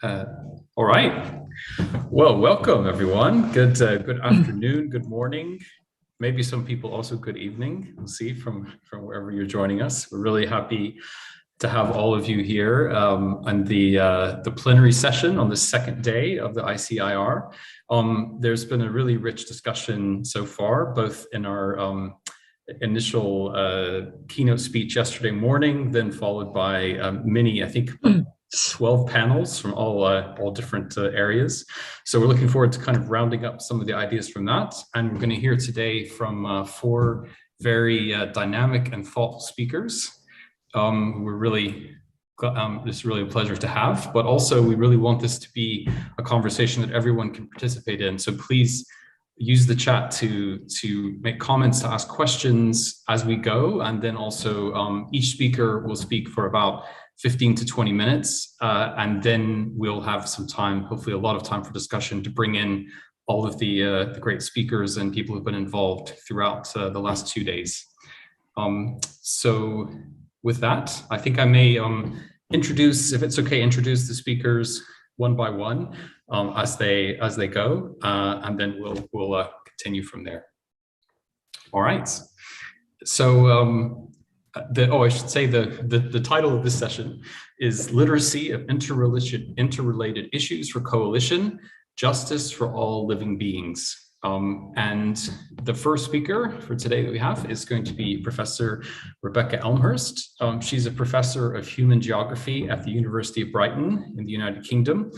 Uh, all right. Well, welcome everyone. Good afternoon, good morning. Maybe some people also good evening. We'll see from wherever you're joining us. We're really happy to have all of you here on the plenary session on the second day of the ICIR. There's been a really rich discussion so far, both in our initial keynote speech yesterday morning, then followed by many, I think, 12 panels from all different areas. So we're looking forward to kind of rounding up some of the ideas from that. And we're going to hear today from four very dynamic and thoughtful speakers. We're really, it's really a pleasure to have, but also we really want this to be a conversation that everyone can participate in. So please use the chat to make comments, to ask questions as we go. And then also each speaker will speak for about 15 to 20 minutes. And then we'll have some time, hopefully a lot of time for discussion to bring in all of the great speakers and people who've been involved throughout the last 2 days. So with that, I think I may introduce, if it's okay, introduce the speakers one by one as they go, and then we'll continue from there. All right. So I should say the title of this session is Literacy of Interrelated Issues for Coalition, Justice for All Living Beings. And the first speaker for today that we have is going to be Professor Rebecca Elmhirst. She's a professor of human geography at the University of Brighton in the United Kingdom.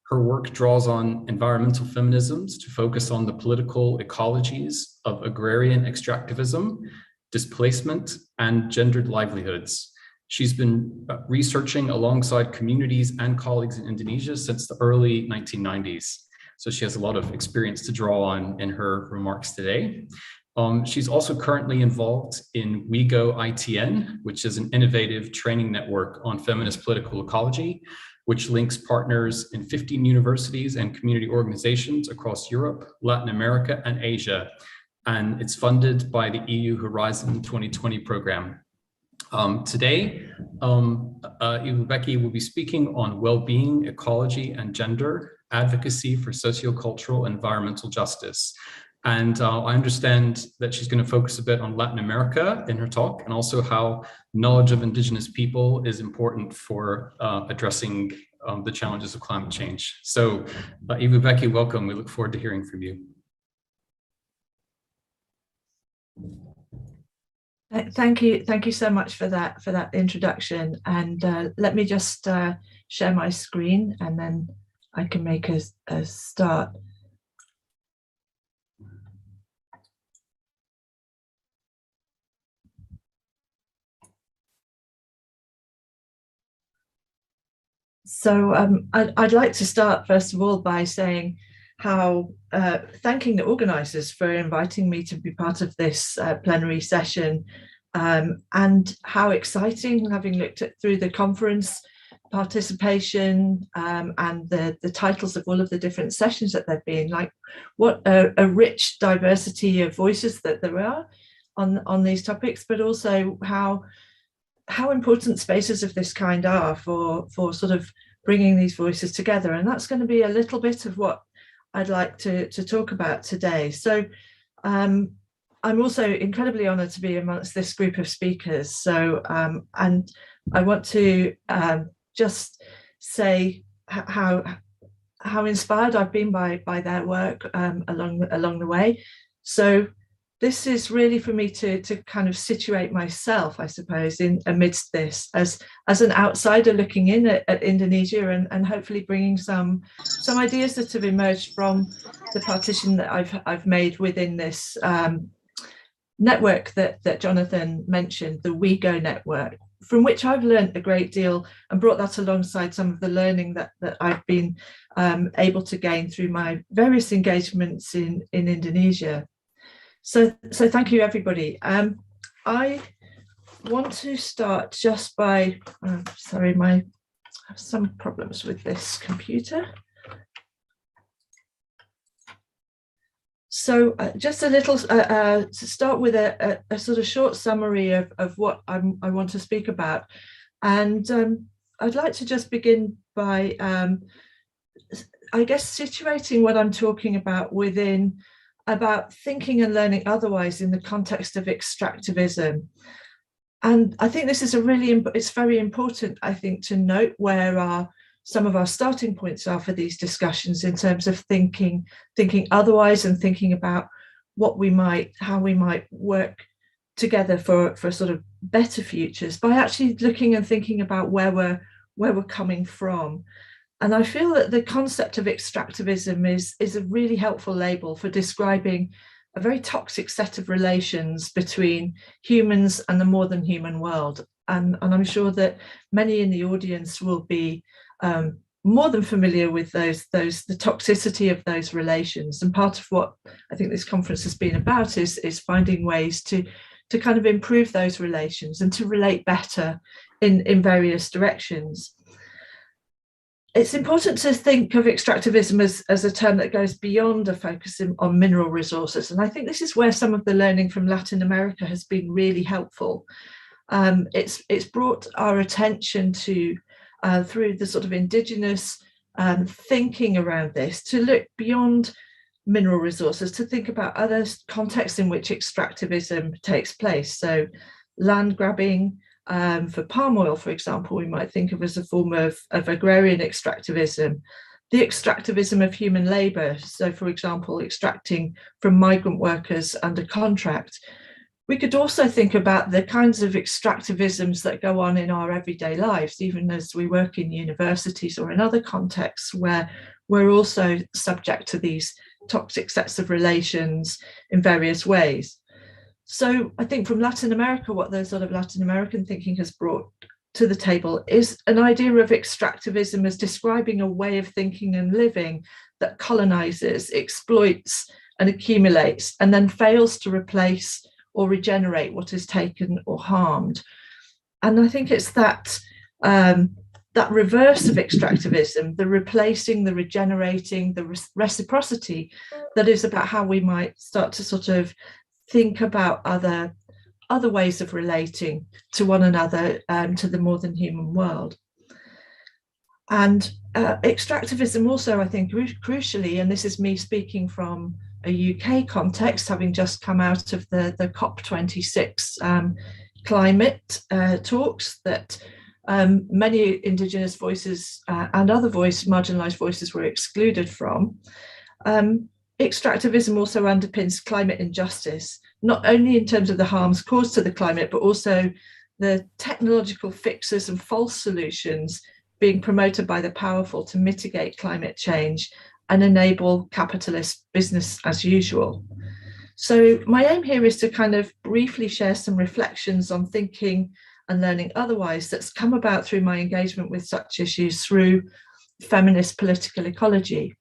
Her work draws on environmental feminisms to focus on the political ecologies of agrarian extractivism, displacement, and gendered livelihoods. She's been researching alongside communities and colleagues in Indonesia since the early 1990s. So she has a lot of experience to draw on in her remarks today. She's also currently involved in WeGo ITN, which is an innovative training network on feminist political ecology, which links partners in 15 universities and community organizations across Europe, Latin America, and Asia. And it's funded by the EU Horizon 2020 program. Today, Becky will be speaking on well-being, ecology, and gender, advocacy for sociocultural and environmental justice. And I understand that she's going to focus a bit on Latin America in her talk, and also how knowledge of Indigenous people is important for addressing the challenges of climate change. So, Becky, welcome. We look forward to hearing from you. Thank you so much for that introduction. And let me just share my screen, and then I can make a start. So I'd like to start first of all by saying how thanking the organizers for inviting me to be part of this plenary session, and how exciting, having looked through the conference participation and the titles of all of the different sessions that there've been, like what a rich diversity of voices that there are on these topics, but also how important spaces of this kind are for sort of bringing these voices together. And that's going to be a little bit of what I'd like to talk about today. So I'm also incredibly honoured to be amongst this group of speakers. So and I want to just say how inspired I've been by their work along the way. So this is really for me to kind of situate myself, I suppose, in amidst this as an outsider looking in at Indonesia, and hopefully bringing some ideas that have emerged from the partition that I've made within this network that Jonathan mentioned, the WeGo network, from which I've learned a great deal and brought that alongside some of the learning that I've been able to gain through my various engagements in Indonesia. So thank you, everybody. I want to start just by, sorry, I have some problems with this computer. So just a little, to start with a sort of short summary of what I want to speak about. And I'd like to just begin by I guess, situating what I'm talking about about thinking and learning otherwise in the context of extractivism. And I think this is it's very important, I think, to note where some of our starting points are for these discussions in terms of thinking otherwise and thinking about how we might work together for sort of better futures by actually looking and thinking about where we're coming from. And I feel that the concept of extractivism is a really helpful label for describing a very toxic set of relations between humans and the more than human world. And I'm sure that many in the audience will be more than familiar with the toxicity of those relations. And part of what I think this conference has been about is finding ways to kind of improve those relations and to relate better in various directions. It's important to think of extractivism as a term that goes beyond a focus on mineral resources. And I think this is where some of the learning from Latin America has been really helpful. It's brought our attention to, through the sort of indigenous thinking around this, to look beyond mineral resources, to think about other contexts in which extractivism takes place. So land grabbing, for palm oil, for example, we might think of as a form of agrarian extractivism, the extractivism of human labour. So, for example, extracting from migrant workers under contract. We could also think about the kinds of extractivisms that go on in our everyday lives, even as we work in universities or in other contexts where we're also subject to these toxic sets of relations in various ways. So I think from Latin America, what the sort of Latin American thinking has brought to the table is an idea of extractivism as describing a way of thinking and living that colonizes, exploits, and accumulates, and then fails to replace or regenerate what is taken or harmed. And I think it's that reverse of extractivism, the replacing, the regenerating, the reciprocity, that is about how we might start to sort of think about other ways of relating to one another, to the more than human world. And extractivism also, I think, crucially, and this is me speaking from a UK context, having just come out of the COP26 climate talks that many Indigenous voices and other marginalised voices were excluded from. Extractivism also underpins climate injustice, not only in terms of the harms caused to the climate, but also the technological fixes and false solutions being promoted by the powerful to mitigate climate change and enable capitalist business as usual. So my aim here is to kind of briefly share some reflections on thinking and learning otherwise that's come about through my engagement with such issues through feminist political ecology.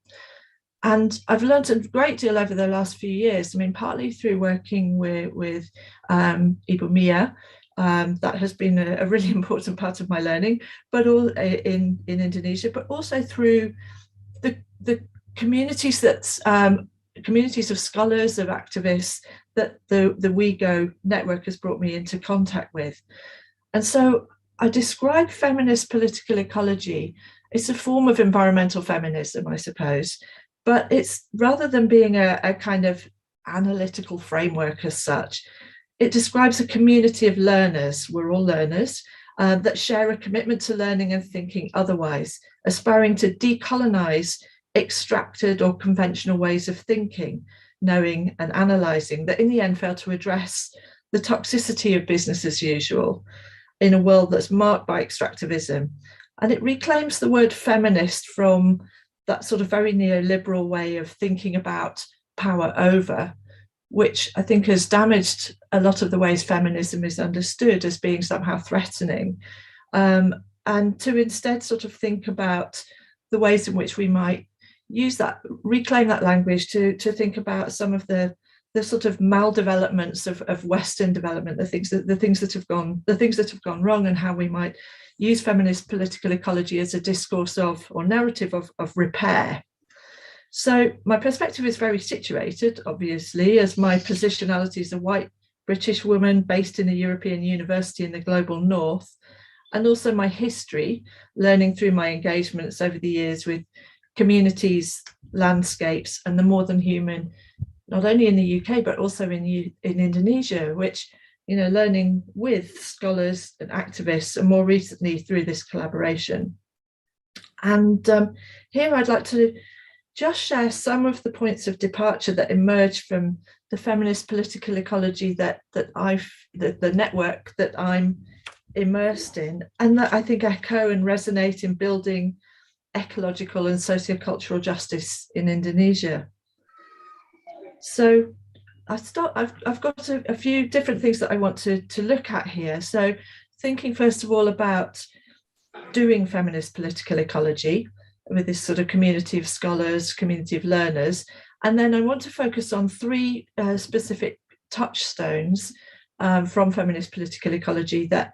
And I've learned a great deal over the last few years. I mean, partly through working with Ibu Mia, that has been a really important part of my learning, but all in Indonesia, but also through the communities communities of scholars, of activists that the WeGo network has brought me into contact with. And so I describe feminist political ecology. It's a form of environmental feminism, I suppose. But it's, rather than being a kind of analytical framework as such, it describes a community of learners, we're all learners, that share a commitment to learning and thinking otherwise, aspiring to decolonize extracted or conventional ways of thinking, knowing and analysing, that in the end fail to address the toxicity of business as usual in a world that's marked by extractivism. And it reclaims the word feminist from that sort of very neoliberal way of thinking about power over, which I think has damaged a lot of the ways feminism is understood as being somehow threatening, and to instead sort of think about the ways in which we might use that, reclaim that language to think about some of the sort of maldevelopments of Western development, the things that have gone wrong, and how we might use feminist political ecology as a discourse of, or narrative of repair. So my perspective is very situated, obviously, as my positionality is a white British woman based in a European university in the global north, and also my history, learning through my engagements over the years with communities, landscapes, and the more than human, not only in the UK, but also in Indonesia, which, learning with scholars and activists, and more recently through this collaboration. And here I'd like to just share some of the points of departure that emerged from the feminist political ecology the network that I'm immersed in, and that I think echo and resonate in building ecological and sociocultural justice in Indonesia. So I've got a few different things that I want to look at here. So thinking first of all about doing feminist political ecology with this sort of community of scholars, community of learners. And then I want to focus on three specific touchstones from feminist political ecology that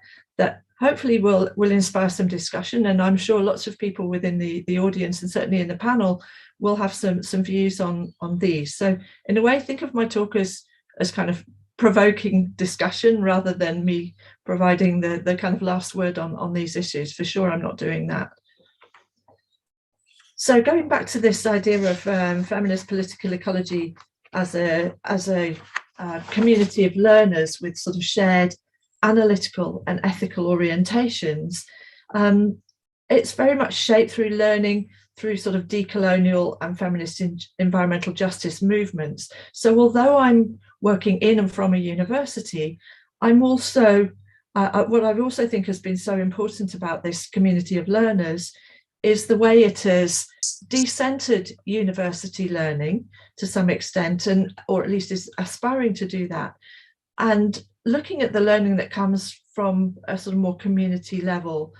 hopefully will inspire some discussion. And I'm sure lots of people within the audience and certainly in the panel will have some views on these. So in a way, think of my talk as kind of provoking discussion rather than me providing the kind of last word on these issues. For sure, I'm not doing that. So going back to this idea of feminist political ecology as a community of learners with sort of shared analytical and ethical orientations, it's very much shaped through learning through sort of decolonial and feminist environmental justice movements. So although I'm working in and from a university, I'm also, what I also think has been so important about this community of learners is the way it has decentered university learning to some extent, or at least is aspiring to do that, and looking at the learning that comes from a sort of more community level,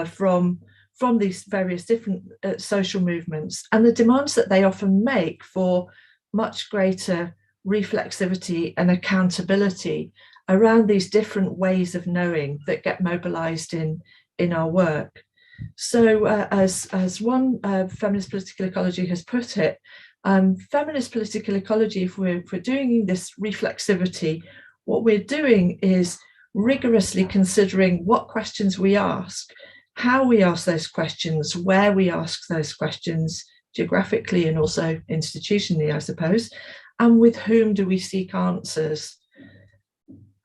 from these various different social movements, and the demands that they often make for much greater reflexivity and accountability around these different ways of knowing that get mobilized in our work. So as one feminist political ecology has put it, feminist political ecology, if we're doing this reflexivity, what we're doing is rigorously considering what questions we ask, how we ask those questions, where we ask those questions, geographically and also institutionally, I suppose, and with whom do we seek answers.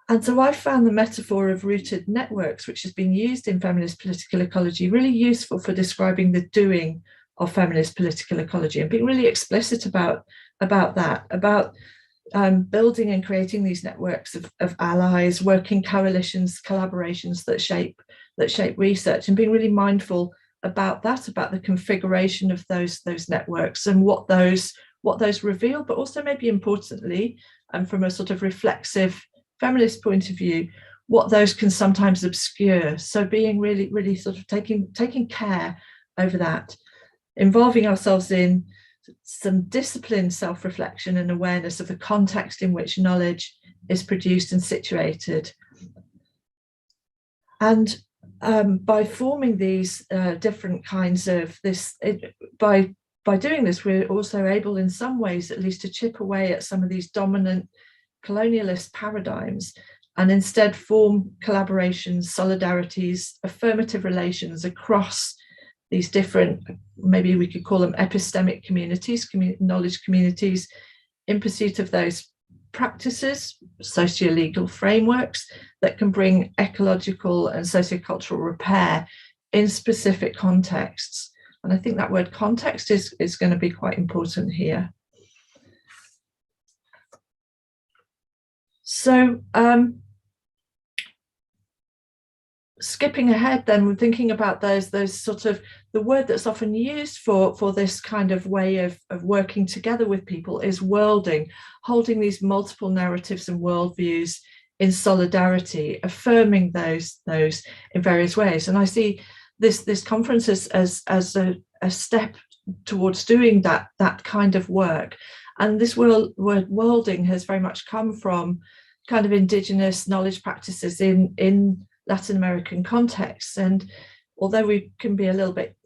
And so I found the metaphor of rooted networks, which has been used in feminist political ecology, really useful for describing the doing of feminist political ecology and being really explicit about that, about building and creating these networks of allies, working coalitions, collaborations that shape research, and being really mindful about that, about the configuration of those networks and what those reveal, but also maybe importantly, and from a sort of reflexive feminist point of view, what those can sometimes obscure. So being really, really sort of taking care over that, involving ourselves in some disciplined self-reflection and awareness of the context in which knowledge is produced and situated. And by forming these different kinds of by doing this, we're also able in some ways at least to chip away at some of these dominant colonialist paradigms and instead form collaborations, solidarities, affirmative relations across these different, maybe we could call them epistemic communities, knowledge communities, in pursuit of those practices, socio-legal frameworks that can bring ecological and sociocultural repair in specific contexts. And I think that word context is going to be quite important here. So skipping ahead then, we're thinking about those sort of, the word that's often used for this kind of way of working together with people is worlding, holding these multiple narratives and worldviews in solidarity, affirming those in various ways. And I see this conference as a step towards doing that kind of work. And this word worlding has very much come from kind of indigenous knowledge practices in Latin American contexts. And although we can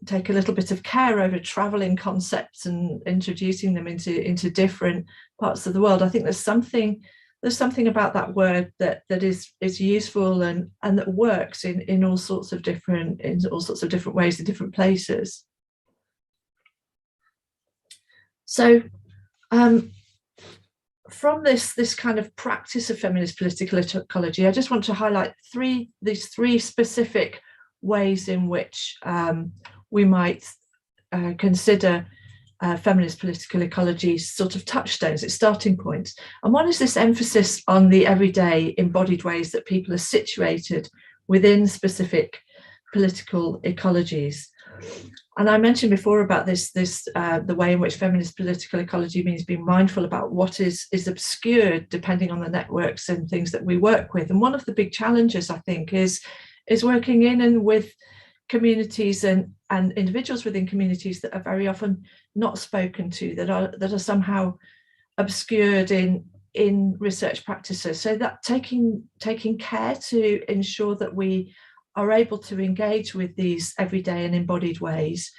take a little bit of care over traveling concepts and introducing them into different parts of the world, I think there's something about that word that is useful and that works in all sorts of different ways in different places. So from this kind of practice of feminist political ecology, I just want to highlight these three specific ways in which we might consider feminist political ecology's sort of touchstones, its starting points. And one is this emphasis on the everyday embodied ways that people are situated within specific political ecologies. And I mentioned before about the way in which feminist political ecology means being mindful about what is obscured depending on the networks and things that we work with. And one of the big challenges, I think, is working in and with communities and individuals within communities that are very often not spoken to, that are somehow obscured in research practices. So that taking care to ensure that we are able to engage with these everyday and embodied ways.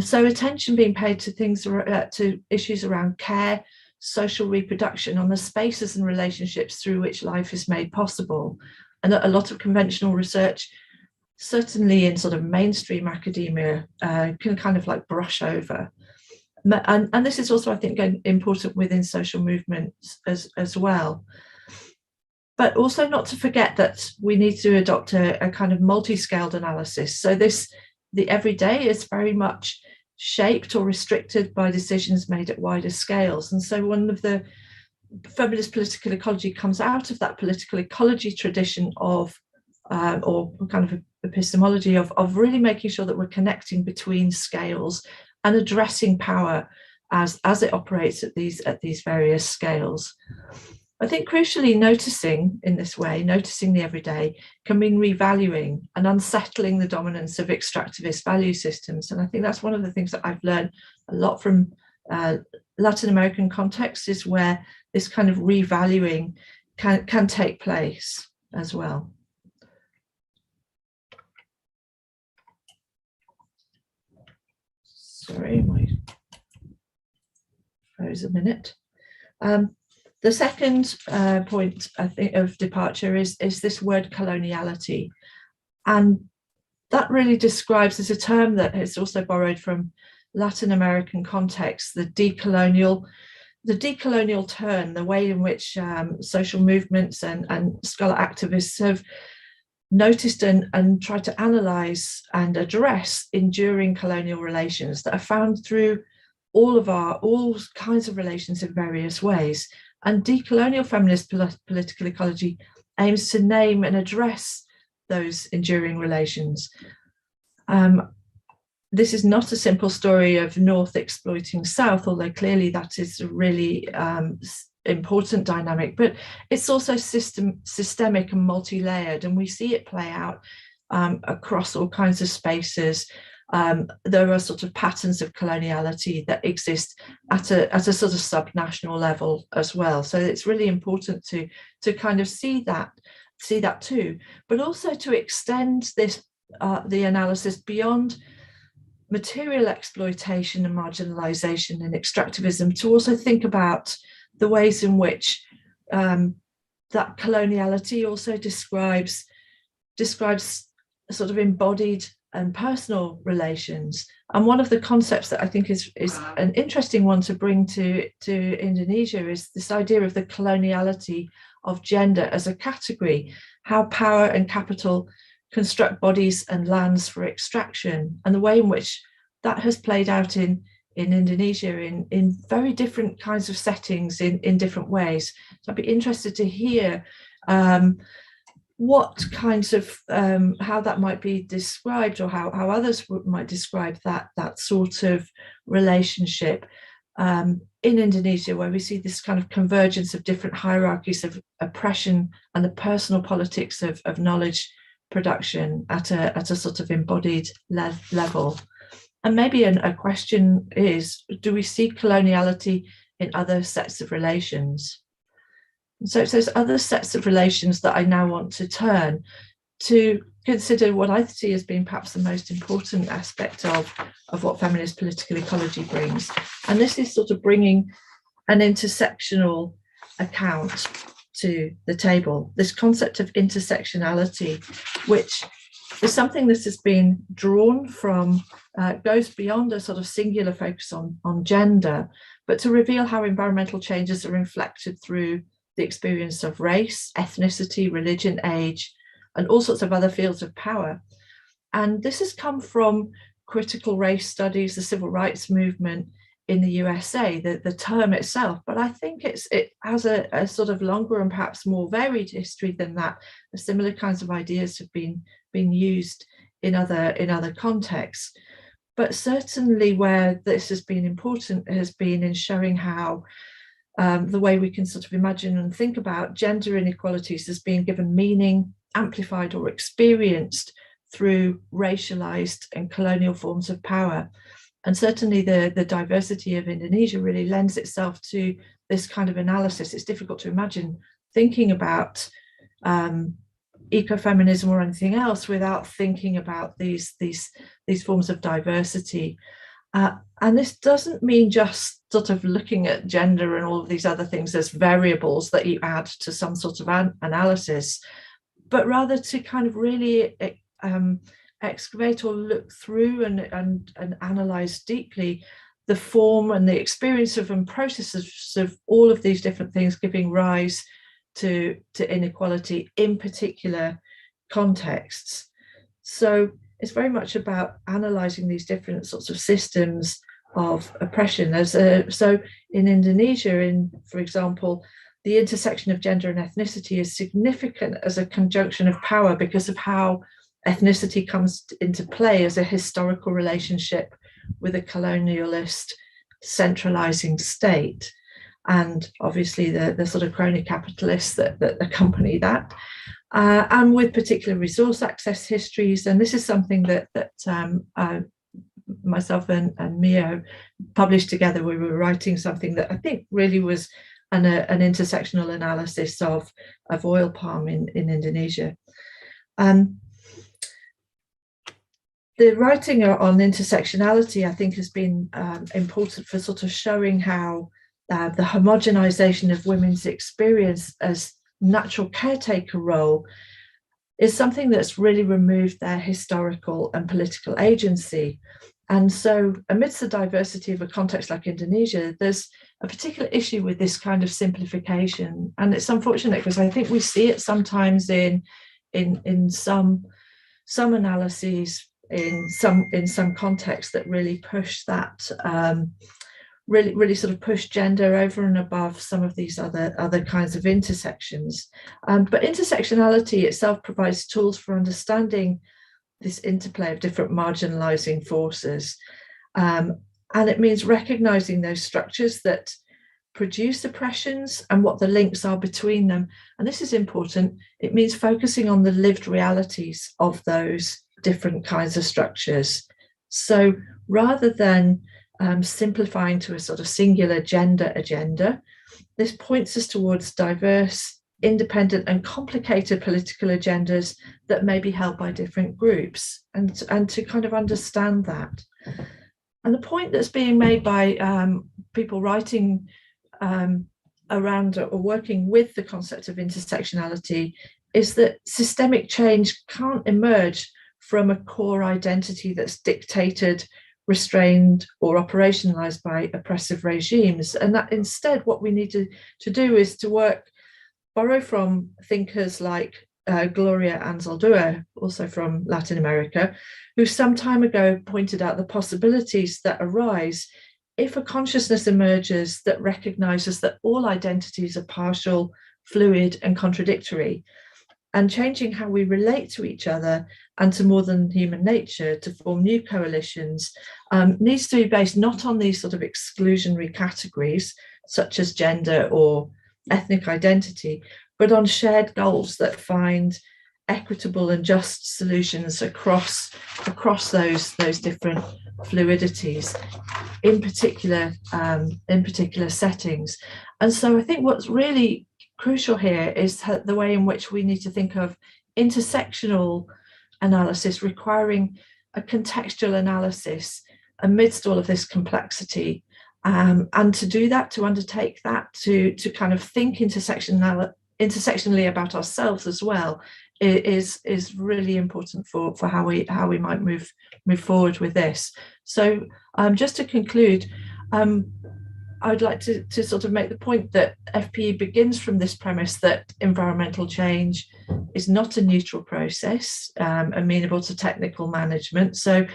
So attention being paid to things, to issues around care, social reproduction, on the spaces and relationships through which life is made possible. And a lot of conventional research, certainly in sort of mainstream academia, can kind of like brush over. And this is also, I think, important within social movements as well. But also not to forget that we need to adopt a kind of multi-scaled analysis. So the everyday is very much shaped or restricted by decisions made at wider scales. And so one of the feminist political ecology comes out of that political ecology tradition of, or kind of epistemology of really making sure that we're connecting between scales and addressing power as it operates at these various scales. I think crucially noticing the everyday can mean revaluing and unsettling the dominance of extractivist value systems. And I think that's one of the things that I've learned a lot from Latin American contexts, is where this kind of revaluing can take place as well. Sorry, my froze a minute. The second point, I think, of departure is this word coloniality. And that really describes, as a term that is also borrowed from Latin American context, the decolonial turn, the way in which social movements and scholar activists have noticed and tried to analyse and address enduring colonial relations that are found through all kinds of relations in various ways. And decolonial feminist political ecology aims to name and address those enduring relations. This is not a simple story of North exploiting South, although clearly that is a really important dynamic, but it's also systemic and multi-layered, and we see it play out across all kinds of spaces. There are sort of patterns of coloniality that exist at a sort of subnational level as well. So it's really important to kind of see that too, but also to extend this the analysis beyond material exploitation and marginalization and extractivism, to also think about the ways in which that coloniality also describes sort of embodied and personal relations. And one of the concepts that I think is an interesting one to bring to Indonesia is this idea of the coloniality of gender as a category, how power and capital construct bodies and lands for extraction, and the way in which that has played out in Indonesia in very different kinds of settings in different ways. So I'd be interested to hear what kinds of how that might be described, or how others might describe that sort of relationship in Indonesia, where we see this kind of convergence of different hierarchies of oppression and the personal politics of knowledge production at a sort of embodied level. And maybe a question is, do we see coloniality in other sets of relations? So it's those other sets of relations that I now want to turn to consider what I see as being perhaps the most important aspect of what feminist political ecology brings. And this is sort of bringing an intersectional account to the table, this concept of intersectionality, which is something that has been drawn from, goes beyond a sort of singular focus on gender, but to reveal how environmental changes are reflected through the experience of race, ethnicity, religion, age, and all sorts of other fields of power. And this has come from critical race studies, the civil rights movement in the USA, the term itself, but I think it has a sort of longer and perhaps more varied history than that. Similar kinds of ideas have been used in other contexts. But certainly where this has been important has been in showing how the way we can sort of imagine and think about gender inequalities as being given meaning, amplified or experienced through racialized and colonial forms of power. And certainly the diversity of Indonesia really lends itself to this kind of analysis. It's difficult to imagine thinking about ecofeminism or anything else without thinking about these forms of diversity. And this doesn't mean just sort of looking at gender and all of these other things as variables that you add to some sort of analysis, but rather to kind of really excavate or look through and analyze deeply the form and the experience of and processes of all of these different things giving rise to inequality in particular contexts. So it's very much about analyzing these different sorts of systems of oppression. So in Indonesia, for example, the intersection of gender and ethnicity is significant as a conjunction of power because of how ethnicity comes into play as a historical relationship with a colonialist centralizing state, and obviously the sort of crony capitalists that accompany that, and with particular resource access histories. And this is something that myself and Mio published together. We were writing something that I think really was an intersectional analysis of oil palm in Indonesia. The writing on intersectionality, I think, has been important for sort of showing how the homogenization of women's experience as natural caretaker role is something that's really removed their historical and political agency. And so amidst the diversity of a context like Indonesia, there's a particular issue with this kind of simplification. And it's unfortunate because I think we see it sometimes in some analyses, in some contexts that really push that, really sort of push gender over and above some of these other kinds of intersections. But intersectionality itself provides tools for understanding this interplay of different marginalizing forces. And it means recognizing those structures that produce oppressions and what the links are between them. And this is important. It means focusing on the lived realities of those different kinds of structures. So rather than simplifying to a sort of singular gender agenda, this points us towards diverse, independent and complicated political agendas that may be held by different groups, and to kind of understand that. And the point that's being made by people writing around or working with the concept of intersectionality is that systemic change can't emerge from a core identity that's dictated, restrained, or operationalized by oppressive regimes. And that instead, what we need to do is to borrow from thinkers like Gloria Anzaldúa, also from Latin America, who some time ago pointed out the possibilities that arise if a consciousness emerges that recognizes that all identities are partial, fluid, and contradictory, and changing how we relate to each other and to more than human nature to form new coalitions needs to be based not on these sort of exclusionary categories, such as gender or ethnic identity, but on shared goals that find equitable and just solutions across those different fluidities, in particular settings. And so I think what's really crucial here is the way in which we need to think of intersectional analysis requiring a contextual analysis amidst all of this complexity. And to do that, to undertake that, to kind of think intersectionally about ourselves as well, is really important for how we might move forward with this. So just to conclude, I'd like to sort of make the point that FPE begins from this premise that environmental change is not a neutral process, amenable to technical management. So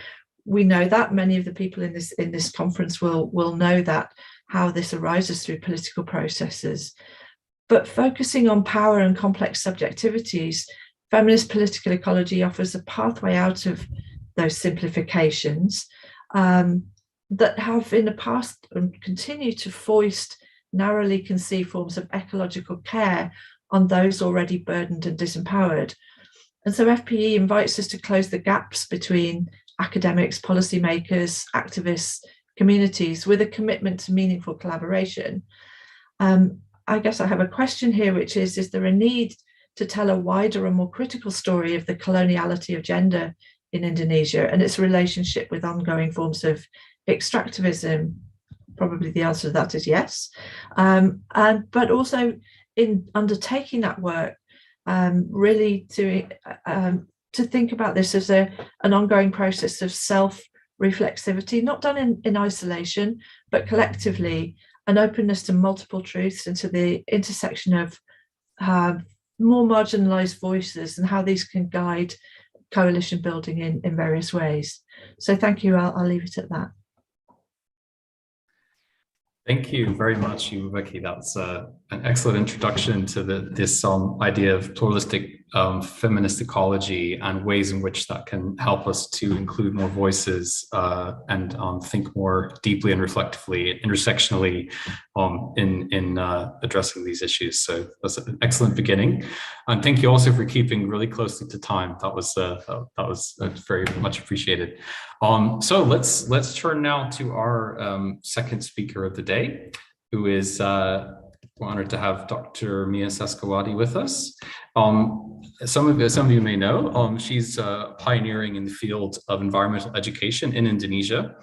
we know that many of the people in this conference will know that, how this arises through political processes. But focusing on power and complex subjectivities, feminist political ecology offers a pathway out of those simplifications that have in the past and continue to foist narrowly conceived forms of ecological care on those already burdened and disempowered. And so FPE invites us to close the gaps between academics, policymakers, activists, communities, with a commitment to meaningful collaboration. I guess I have a question here, which is there a need to tell a wider and more critical story of the coloniality of gender in Indonesia and its relationship with ongoing forms of extractivism? Probably the answer to that is yes. But also in undertaking that work, really to think about this as an ongoing process of self-reflexivity, not done in isolation, but collectively, an openness to multiple truths and to the intersection of more marginalized voices and how these can guide coalition building in various ways. So thank you. I'll leave it at that. Thank you very much, Vicky. That's an excellent introduction to this idea of pluralistic feminist ecology and ways in which that can help us to include more voices and think more deeply and reflectively, intersectionally in addressing these issues. So that's an excellent beginning. And thank you also for keeping really closely to time. That was very much appreciated. So let's turn now to our second speaker of the day, who is we're honored to have Dr. Mia Sascawati with us. Some of you may know, she's pioneering in the field of environmental education in Indonesia.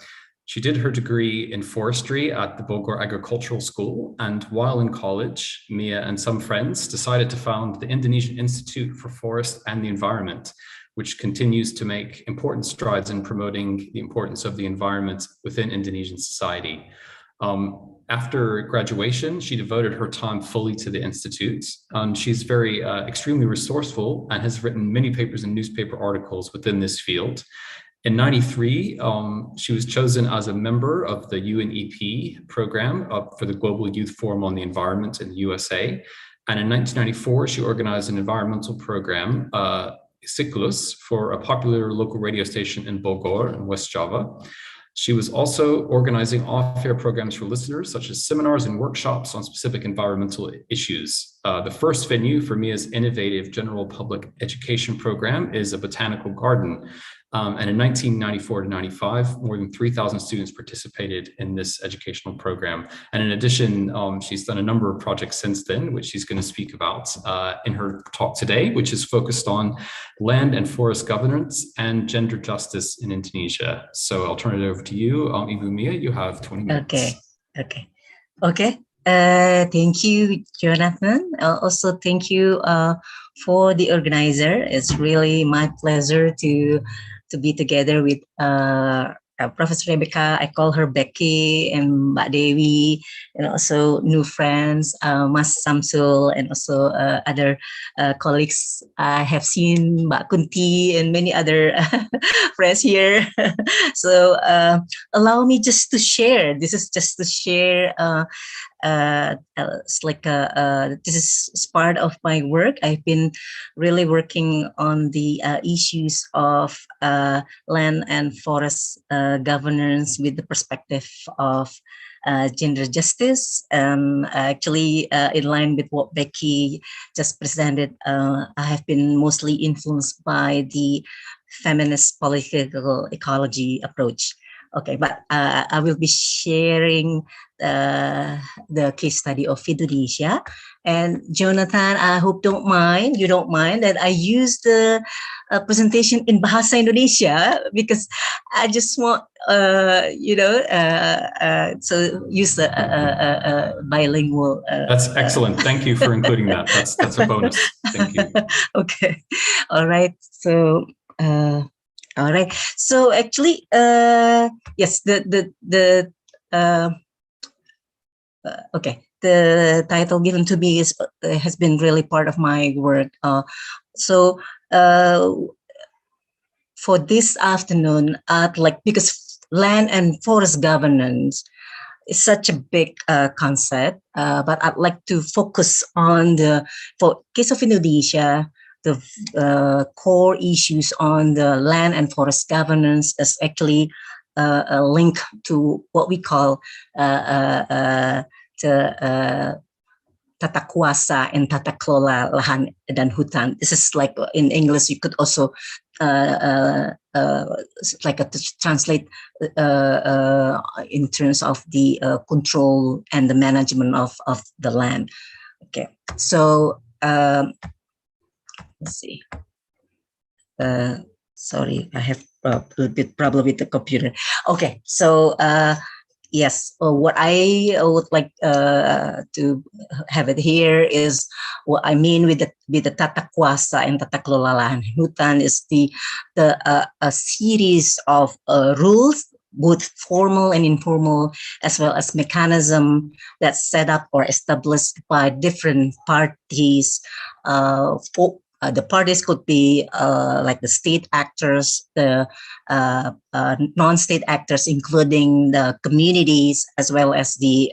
She did her degree in forestry at the Bogor Agricultural School, and while in college, Mia and some friends decided to found the Indonesian Institute for Forest and the Environment, which continues to make important strides in promoting the importance of the environment within Indonesian society. After graduation, she devoted her time fully to the Institute. She's very extremely resourceful and has written many papers and newspaper articles within this field. In '93, she was chosen as a member of the UNEP program for the Global Youth Forum on the Environment in the USA. And in 1994, she organized an environmental program, Cyclus, for a popular local radio station in Bogor in West Java. She was also organizing off-air programs for listeners, such as seminars and workshops on specific environmental issues. The first venue for Mia's innovative general public education program is a botanical garden. And in 1994 to 95, more than 3,000 students participated in this educational program. And in addition, she's done a number of projects since then, which she's going to speak about in her talk today, which is focused on land and forest governance and gender justice in Indonesia. So I'll turn it over to you. Ibu Mia, you have 20 minutes. Okay. Thank you, Jonathan. Also, thank you for the organizer. It's really my pleasure to be together with Professor Rebecca. I call her Becky, and Mbak Dewi, and also new friends, Mas Samsul, and also other colleagues I have seen, Mbak Kunti, and many other friends here. So allow me just to share. This is just to share. It's like this is part of my work. I've been really working on the issues of land and forest governance with the perspective of gender justice. Actually, in line with what Becky just presented, I have been mostly influenced by the feminist political ecology approach. Okay, but I will be sharing the case study of Indonesia. And Jonathan, I hope you don't mind that I use the presentation in Bahasa Indonesia, because I just want, so use the bilingual. That's excellent. Thank you for including that. That's a bonus. Thank you. Okay. All right. So, all right. So actually, yes, okay. The title given to me is has been really part of my work. So for this afternoon, because land and forest governance is such a big concept, but I'd like to focus on for case of Indonesia, the core issues on the land and forest governance is actually a link to what we call tata kuasa and tata kelola lahan dan hutan. This is like in English, you could also translate in terms of the control and the management of the land. Okay, so let's see. Sorry, I have a little bit problem with the computer. Okay, so yes, what I would like to have it here is what I mean with the tata kuasa and tata kelola lahan hutan is a series of rules, both formal and informal, as well as mechanism that's set up or established by different parties. The parties could be like the state actors, the non-state actors, including the communities, as well as the,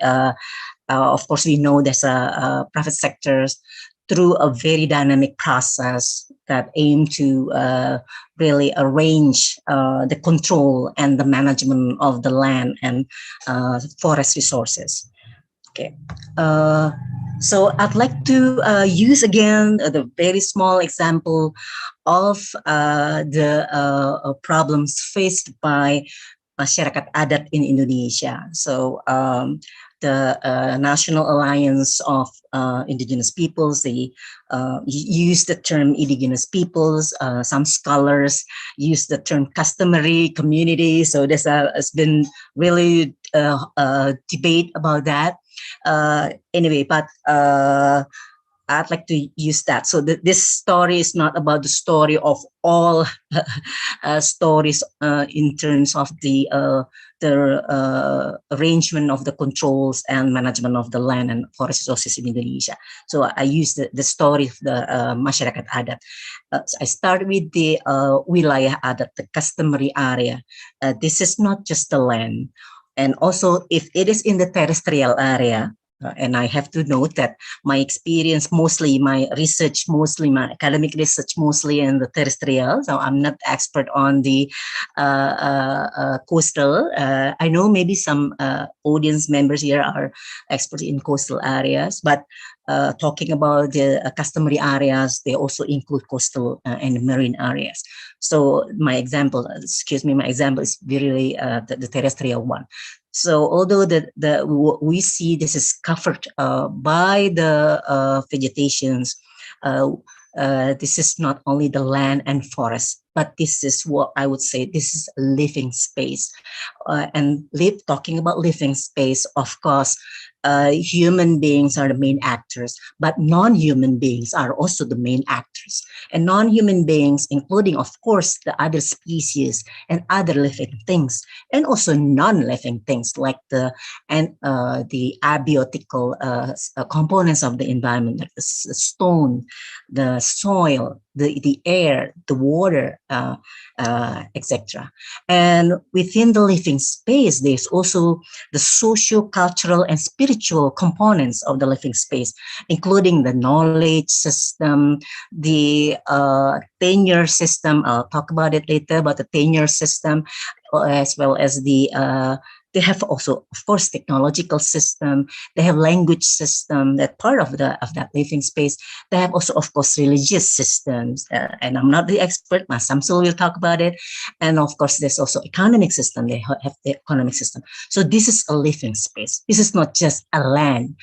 of course, we know there's a private sectors, through a very dynamic process that aim to really arrange the control and the management of the land and forest resources. Okay. So I'd like to use again the very small example of the problems faced by masyarakat adat in Indonesia. So the National Alliance of Indigenous Peoples, they use the term Indigenous Peoples. Some scholars use the term customary community. So there's has been really debate about that. Anyway, but I'd like to use that. So this story is not about the story of all stories in terms of the arrangement of the controls and management of the land and forest resources in Indonesia. So I use the story of the masyarakat adat. I start with the wilayah adat, the customary area. This is not just the land. And also, if it is in the terrestrial area, and I have to note that my experience, mostly my research, mostly my academic research, mostly in the terrestrial. So I'm not expert on the coastal. I know maybe some audience members here are experts in coastal areas, but talking about the customary areas, they also include coastal and marine areas. So my example, my example is really the terrestrial one. So although we see this is covered by the vegetations, this is not only the land and forest, but this is what I would say, this is a living space. Talking about living space, of course, human beings are the main actors, but non-human beings are also the main actors. And non-human beings, including, of course, the other species and other living things, and also non-living things like the abiotical components of the environment, like the stone, the soil, the air, the water, etc. And within the living space, there's also the socio-cultural and spiritual components of the living space, including the knowledge system, the tenure system. I'll talk about it later, about the tenure system. as well as they have also, of course, technological system. They have language system that part of that living space. They have also, of course, religious systems. And I'm not the expert. My Samsul will talk about it. And of course, there's also economic system. They have the economic system. So this is a living space. This is not just a land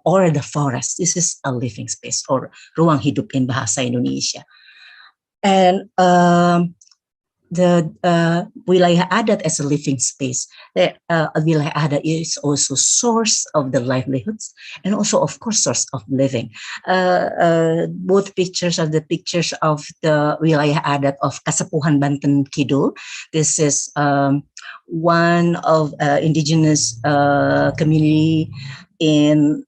or the forest. This is a living space, or ruang hidup in bahasa Indonesia. And the wilayah adat as a living space. Wilayah adat is also source of the livelihoods and also, of course, source of living. Both pictures are the pictures of the wilayah adat of Kasepuhan Banten Kidul. This is one of indigenous community in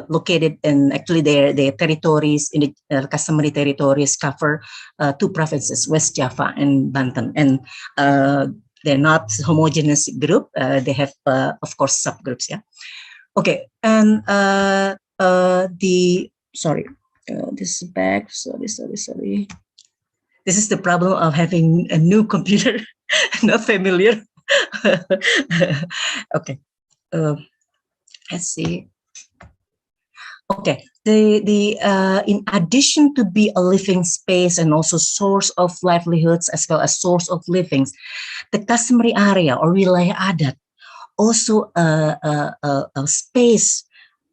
located in, actually their territories, in the customary territories cover 2 provinces, West Java and Banten. And they're not homogeneous group. They have, of course, subgroups. Yeah. Okay. And this is back. Sorry. This is the problem of having a new computer, not familiar. Okay. Let's see. Okay, in addition to be a living space and also source of livelihoods as well as source of livings, the customary area or wilayah adat also a space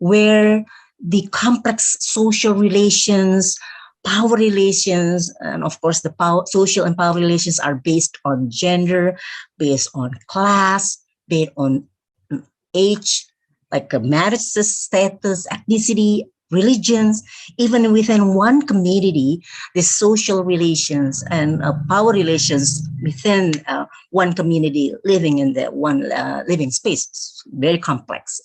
where the complex social relations, power relations, and of course the social and power relations are based on gender, based on class, based on age, like marriage status, ethnicity, religions. Even within one community, the social relations and power relations within one community living in the one living space, very complex,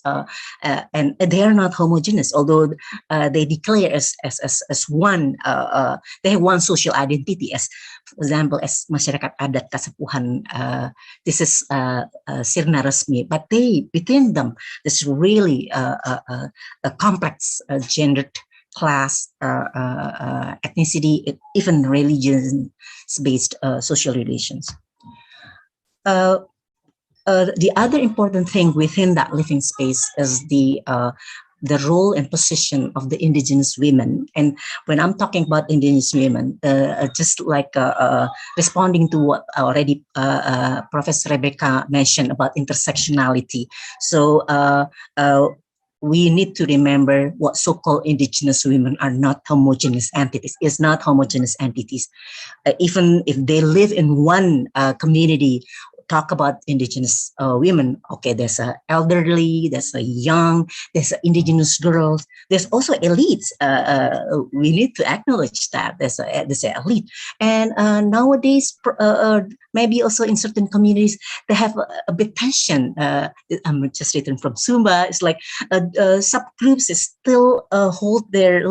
and they are not homogeneous. Although they declare as one, they have one social identity. As for example, as masyarakat adat Kasepuhan, this is Sirna Resmi, but they within them there's really a complex gendered, class, ethnicity, even religion-based social relations. The other important thing within that living space is the role and position of the indigenous women. And when I'm talking about indigenous women, just like responding to what already Professor Rebecca mentioned about intersectionality. So we need to remember what so-called indigenous women are not homogeneous entities. It's not homogeneous entities. Even if they live in one community, talk about indigenous women. Okay, there's a elderly, there's a young, there's a indigenous girls. There's also elites. We need to acknowledge that there's an elite. And nowadays, maybe also in certain communities, they have a bit tension. I'm just written from Sumba. It's like subgroups still hold their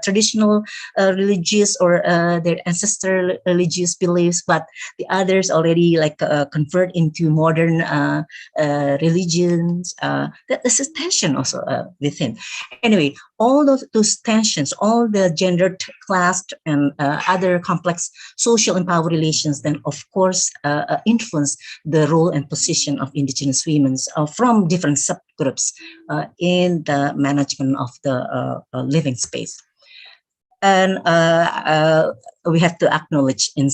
traditional religious or their ancestral religious beliefs, but the others already like convert into modern religions. There's a tension also within. Anyway, all those tensions, all the gendered, class, and other complex social and power relations, then of course influence the role and position of indigenous women from different subgroups in the management of the living space. And we have to acknowledge in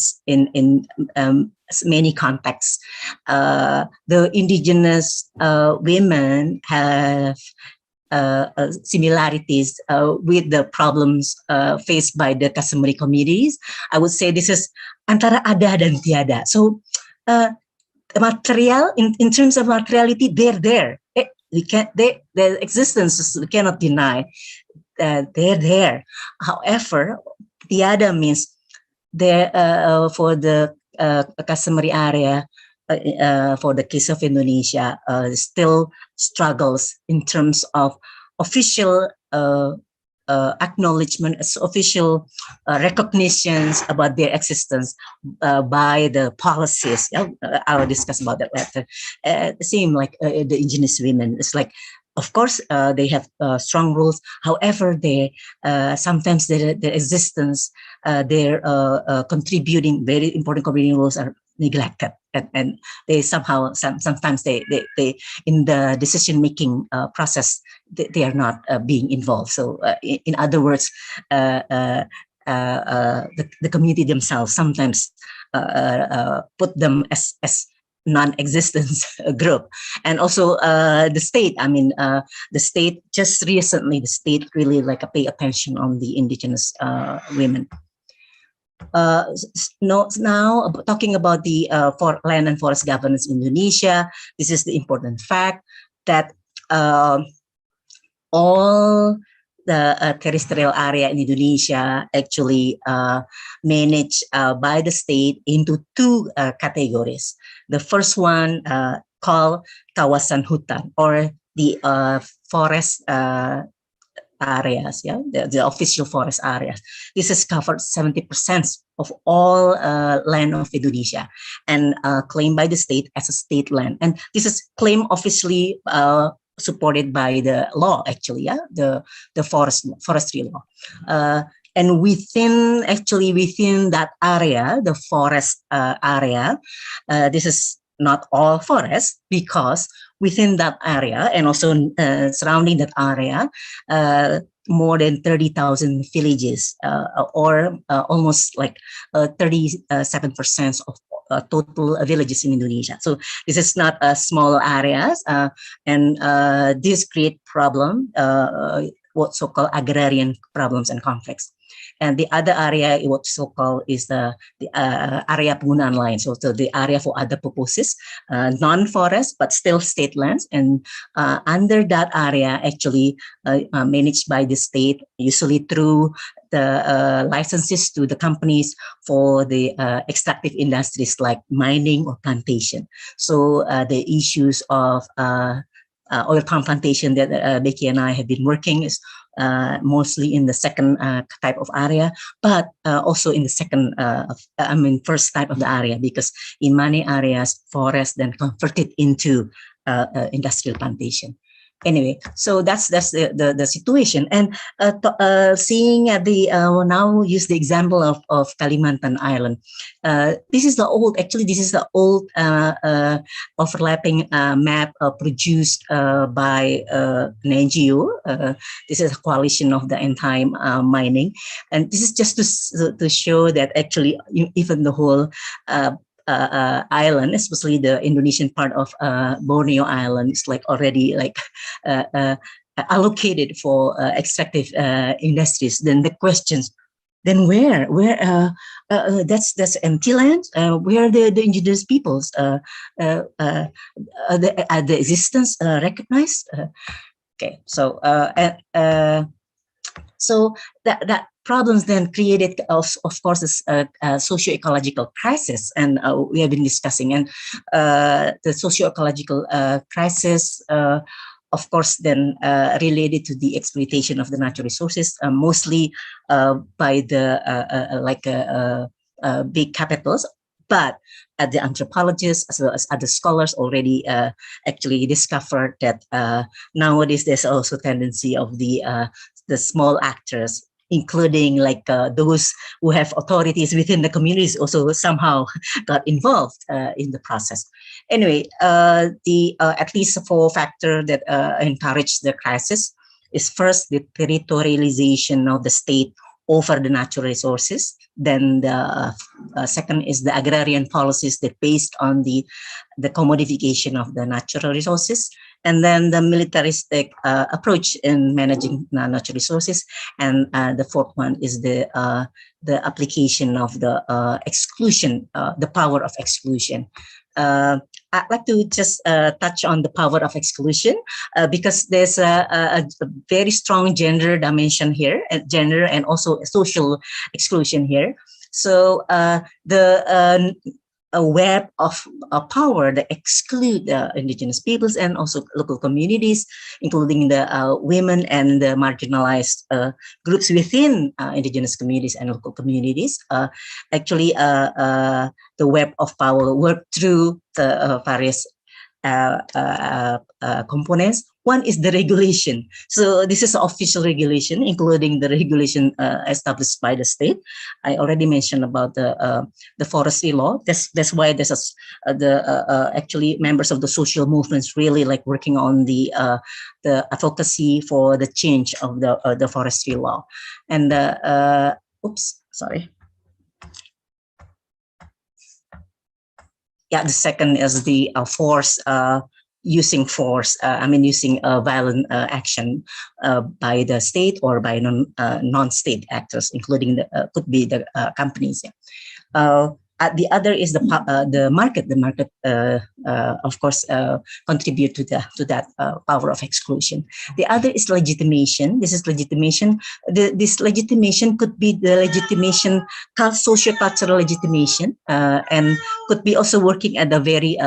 many contexts, the indigenous women have similarities with the problems faced by the customary communities. I would say this is antara ada dan tiada. So material, in terms of materiality, they're there. Their existence we cannot deny. They're there. However, tiada means there for the customary area. For the case of Indonesia, still struggles in terms of official acknowledgement, official recognitions about their existence by the policies. I'll discuss about that later. Same like the indigenous women. It's like, of course, they have strong rules. However, they sometimes their existence, their contributing very important contributing roles are neglected. and they somehow sometimes they in the decision making process they are not being involved. So in other words, the community themselves sometimes put them as non-existent group. And also the state, I mean, the state just recently, the state really like pay attention on the indigenous women. Now talking about the for land and forest governance in Indonesia, this is the important fact that all the terrestrial area in Indonesia actually managed by the state into two categories. The first one called kawasan hutan, or the forest areas, yeah, the official forest areas. This has covered 70% of all land of Indonesia and claimed by the state as a state land. And this is claimed officially supported by the law, actually, yeah, the forestry law. And within that area, the forest area, this is not all forest, because within that area and also surrounding that area, more than 30,000 villages, or almost like 37% of total villages in Indonesia. So this is not small areas, and this create problem, what so-called agrarian problems and conflicts. And the other area, what so-called is the area penggunaan lain. So the area for other purposes, non-forest, but still state lands. And under that area, actually managed by the state, usually through the licenses to the companies for the extractive industries like mining or plantation. So the issues of oil palm plantation that Becky and I have been working is mostly in the second type of area, but also in the second, first type of the area, because in many areas, forest then converted into industrial plantation. Anyway, so that's the situation. And seeing at the now use the example of Kalimantan Island. This is the old overlapping map produced by an NGO. This is a coalition of the anti-mining, and this is just to show that actually even the whole island, especially the Indonesian part of Borneo Island, is like already like allocated for extractive industries. Then the questions, then where that's empty land. Where are the indigenous peoples? Are the existence recognized? Okay, so so that problems then created, of course, this socio-ecological crisis, and we have been discussing. And the socio-ecological crisis, of course, then related to the exploitation of the natural resources, mostly by the big capitals. But the anthropologists as well as other scholars already actually discovered that nowadays there's also tendency of the small actors, including like those who have authorities within the communities, also somehow got involved in the process. Anyway, the at least four factors that encourage the crisis is first the territorialization of the state over the natural resources. Then the second is the agrarian policies that based on the commodification of the natural resources. And then the militaristic approach in managing natural resources. And the fourth one is the application of the exclusion, the power of exclusion. I'd like to just touch on the power of exclusion because there's a very strong gender dimension here, gender and also social exclusion here. So the a web of power that exclude indigenous peoples and also local communities, including the women and the marginalized groups within indigenous communities and local communities. Actually, the web of power work through the various components. One is the regulation. So this is official regulation, including the regulation established by the state. I already mentioned about the forestry law. That's why there's actually members of the social movements really like working on the advocacy for the change of the forestry law. And oops, sorry. Yeah, the second is the using force, using violent action by the state or by non-state actors, including could be the companies. The other is the market. The market, of course, contribute to that power of exclusion. The other is legitimation. This is legitimation. This legitimation could be the legitimation, socio-cultural legitimation, and could be also working at a very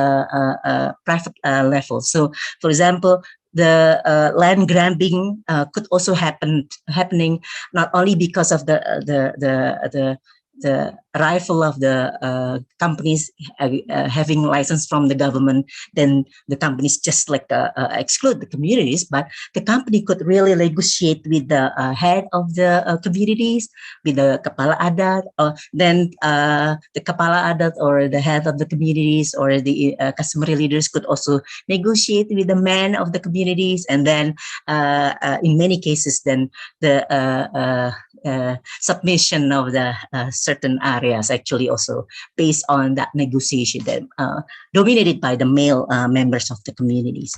private level. So, for example, the land grabbing could also happening not only because of the arrival of the companies having license from the government, then the companies just like exclude the communities, but the company could really negotiate with the head of the communities, with the kepala adat, or then the kepala adat or the head of the communities or the customary leaders could also negotiate with the men of the communities, and then in many cases then the submission of the certain areas actually also based on that negotiation that dominated by the male members of the communities.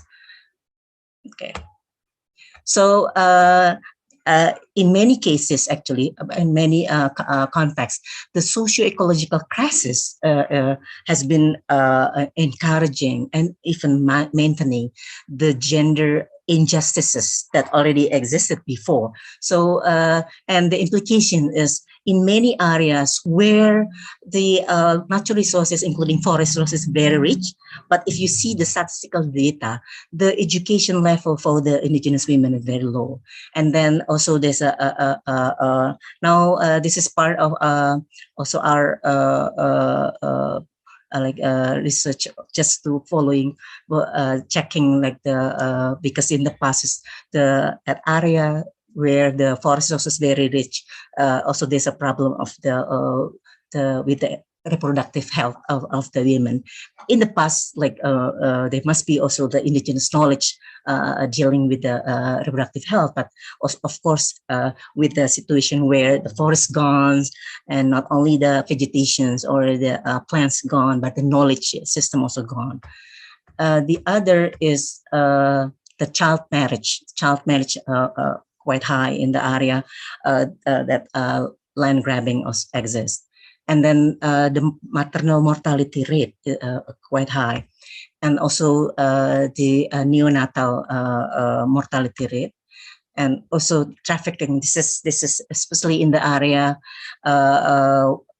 Okay, so in many cases, actually, in many contexts, the socio-ecological crisis has been encouraging and even maintaining the gender injustices that already existed before. So, and the implication is in many areas where the natural resources, including forest resources, very rich. But if you see the statistical data, the education level for the indigenous women is very low. And then also there's now this is part of also our research, just to following, checking like the because in the past that area where the forest resources very rich, also there's a problem of with the reproductive health of the women. In the past, like there must be also the indigenous knowledge dealing with the reproductive health, but of course with the situation where the forest gone and not only the vegetations or the plants gone, but the knowledge system also gone. The other is the child marriage. Quite high in the area that land grabbing exists. And then the maternal mortality rate quite high. And also the neonatal mortality rate. And also trafficking. This is especially in the area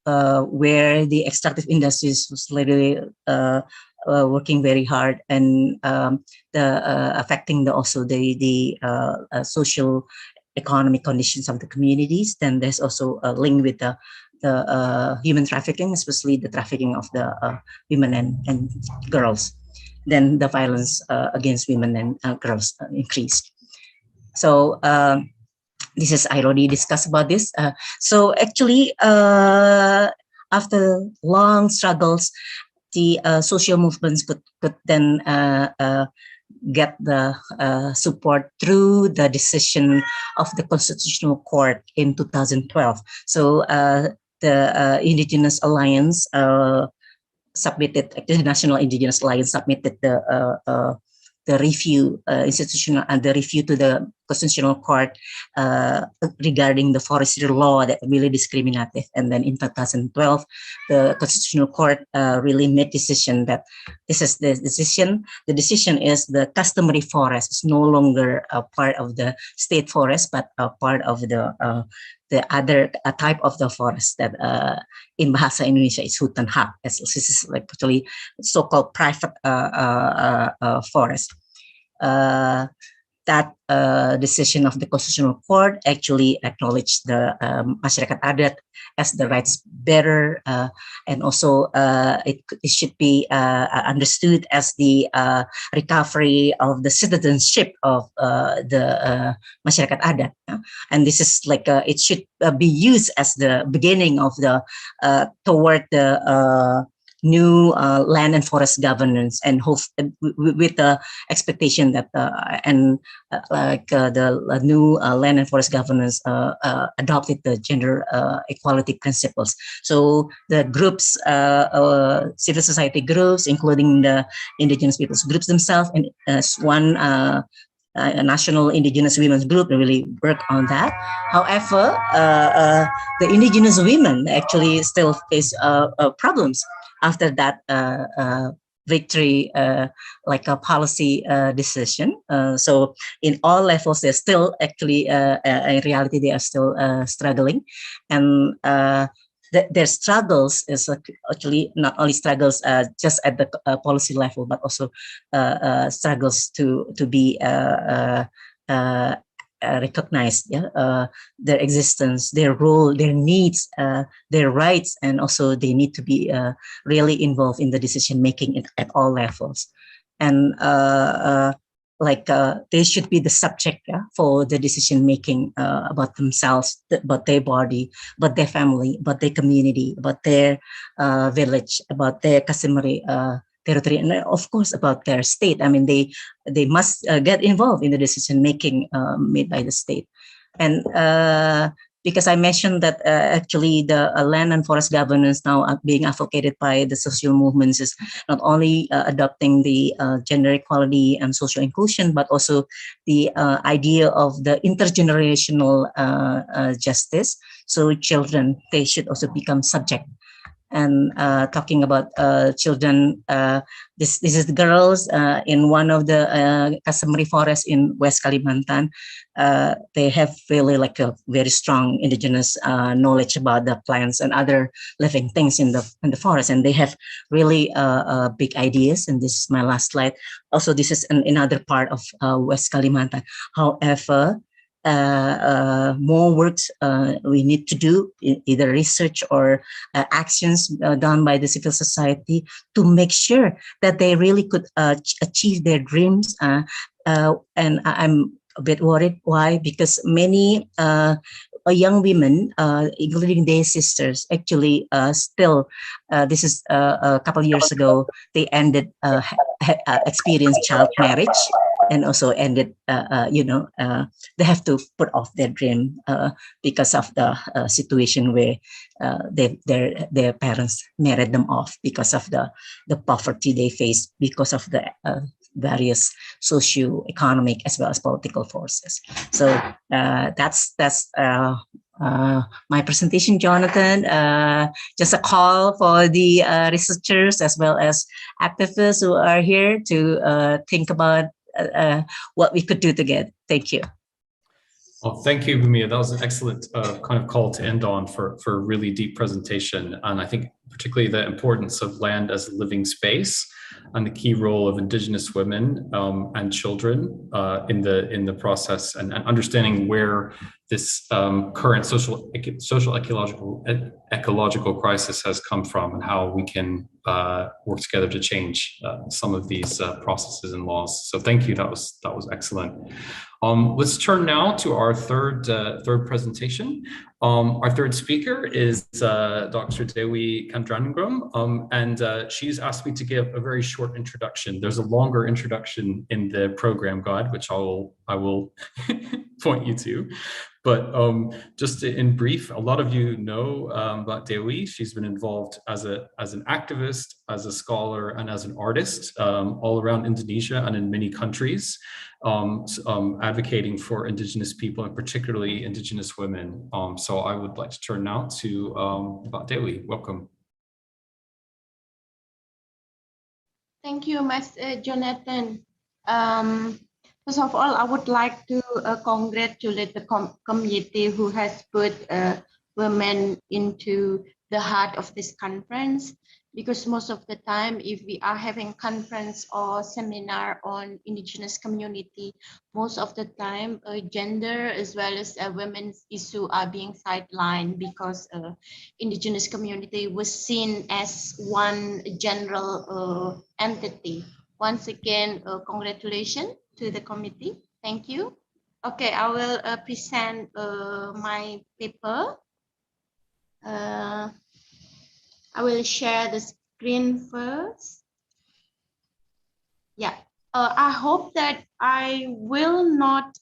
where the extractive industries was literally working very hard and affecting also the social economic conditions of the communities. Then there's also a link with the human trafficking, especially the trafficking of the women and girls. Then the violence against women and girls increased. So this is, I already discussed about this. So actually, after long struggles, the social movements could then get the support through the decision of the Constitutional Court in 2012. So the Indigenous Alliance submitted, the National Indigenous Alliance submitted the review institutional and the review to the Constitutional Court regarding the forestry law that really discriminative. And then in 2012, the Constitutional Court really made decision that this is the decision. The decision is the customary forest is no longer a part of the state forest, but a part of the other type of the forest that in Bahasa Indonesia is hutan hak. This is like actually so-called private forest. that decision of the Constitutional Court actually acknowledged the masyarakat adat as the rights bearer, and also it should be understood as the recovery of the citizenship of the masyarakat adat. And this is like it should be used as the beginning of the toward the new land and forest governance, and hope with the expectation that the new land and forest governance adopted the gender equality principles. So the groups, civil society groups, including the indigenous peoples groups themselves, and as one a national indigenous women's group really work on that. However, the indigenous women actually still face problems after that victory, like a policy decision. So in all levels, they're still actually, in reality, they are still struggling. And their struggles is actually not only struggles just at the policy level, but also struggles to be recognized, their existence, their role, their needs, their rights, and also they need to be really involved in the decision making at all levels. And they should be the subject for the decision making about themselves, about their body, about their family, about their community, about their village, about their customary territory, and of course about their state. I mean, they must get involved in the decision making made by the state. And because I mentioned that actually the land and forest governance now being advocated by the social movements is not only adopting the gender equality and social inclusion, but also the idea of the intergenerational justice. So children, they should also become subject. And talking about children, this is the girls in one of the customary forests in West Kalimantan. They have really like a very strong indigenous knowledge about the plants and other living things in the forest, and they have really big ideas. And this is my last slide. Also, this is another part of West Kalimantan. However, more works we need to do, either research or actions done by the civil society to make sure that they really could achieve their dreams. And I'm a bit worried. Why? Because many young women, including their sisters, actually still, this is a couple of years ago, they ended, experienced child marriage, and also ended, they have to put off their dream because of the situation where their parents married them off because of the poverty they face, because of the various socio-economic as well as political forces. So that's my presentation, Jonathan. Just a call for the researchers as well as activists who are here to think about what we could do together. Thank you. Well, thank you, Bumia. That was an excellent kind of call to end on for a really deep presentation. And I think particularly the importance of land as a living space and the key role of Indigenous women and children in the process, and understanding where this current social ecological crisis has come from, and how we can work together to change some of these processes and laws. So thank you. That was excellent. Let's turn now to our third presentation. Our third speaker is Dr. Dewey Kandraningrum, and she's asked me to give a very short introduction. There's a longer introduction in the program guide, which I will point you to. But just in brief, a lot of you know about Dewi. She's been involved as an activist, as a scholar, and as an artist all around Indonesia and in many countries, advocating for Indigenous people and particularly Indigenous women. So I would like to turn now to Mbak Dewi. Welcome. Thank you, Mas Jonathan. First of all, I would like to congratulate the committee who has put women into the heart of this conference. because most of the time, if we are having conference or seminar on indigenous community, most of the time gender as well as women's issue are being sidelined because indigenous community was seen as one general entity. Once again, congratulations to the committee. Thank you. Okay, I will present my paper. I will share the screen first. Yeah, I hope that I will not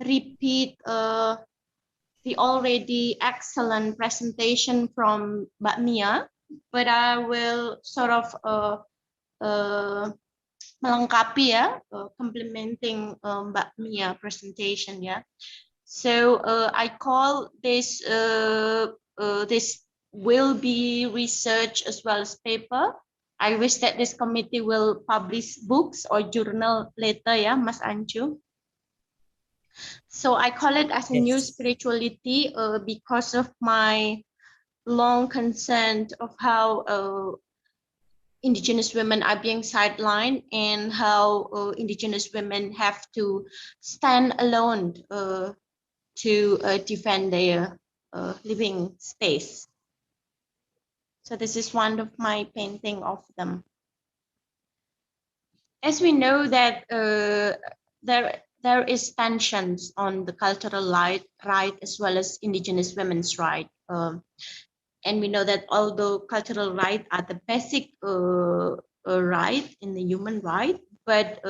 repeat the already excellent presentation from Mbak Mia, but I will sort of melengkapi ya, complementing Mbak Mia presentation ya. So I call this this will be research as well as paper. I wish that this committee will publish books or journal later ya, Mas Anju. So I call it as a new spirituality because of my long concern of how indigenous women are being sidelined and how indigenous women have to stand alone to defend their living space. So this is one of my painting of them. As we know that there is tensions on the cultural right as well as indigenous women's right. And we know that although cultural rights are the basic right in the human right, but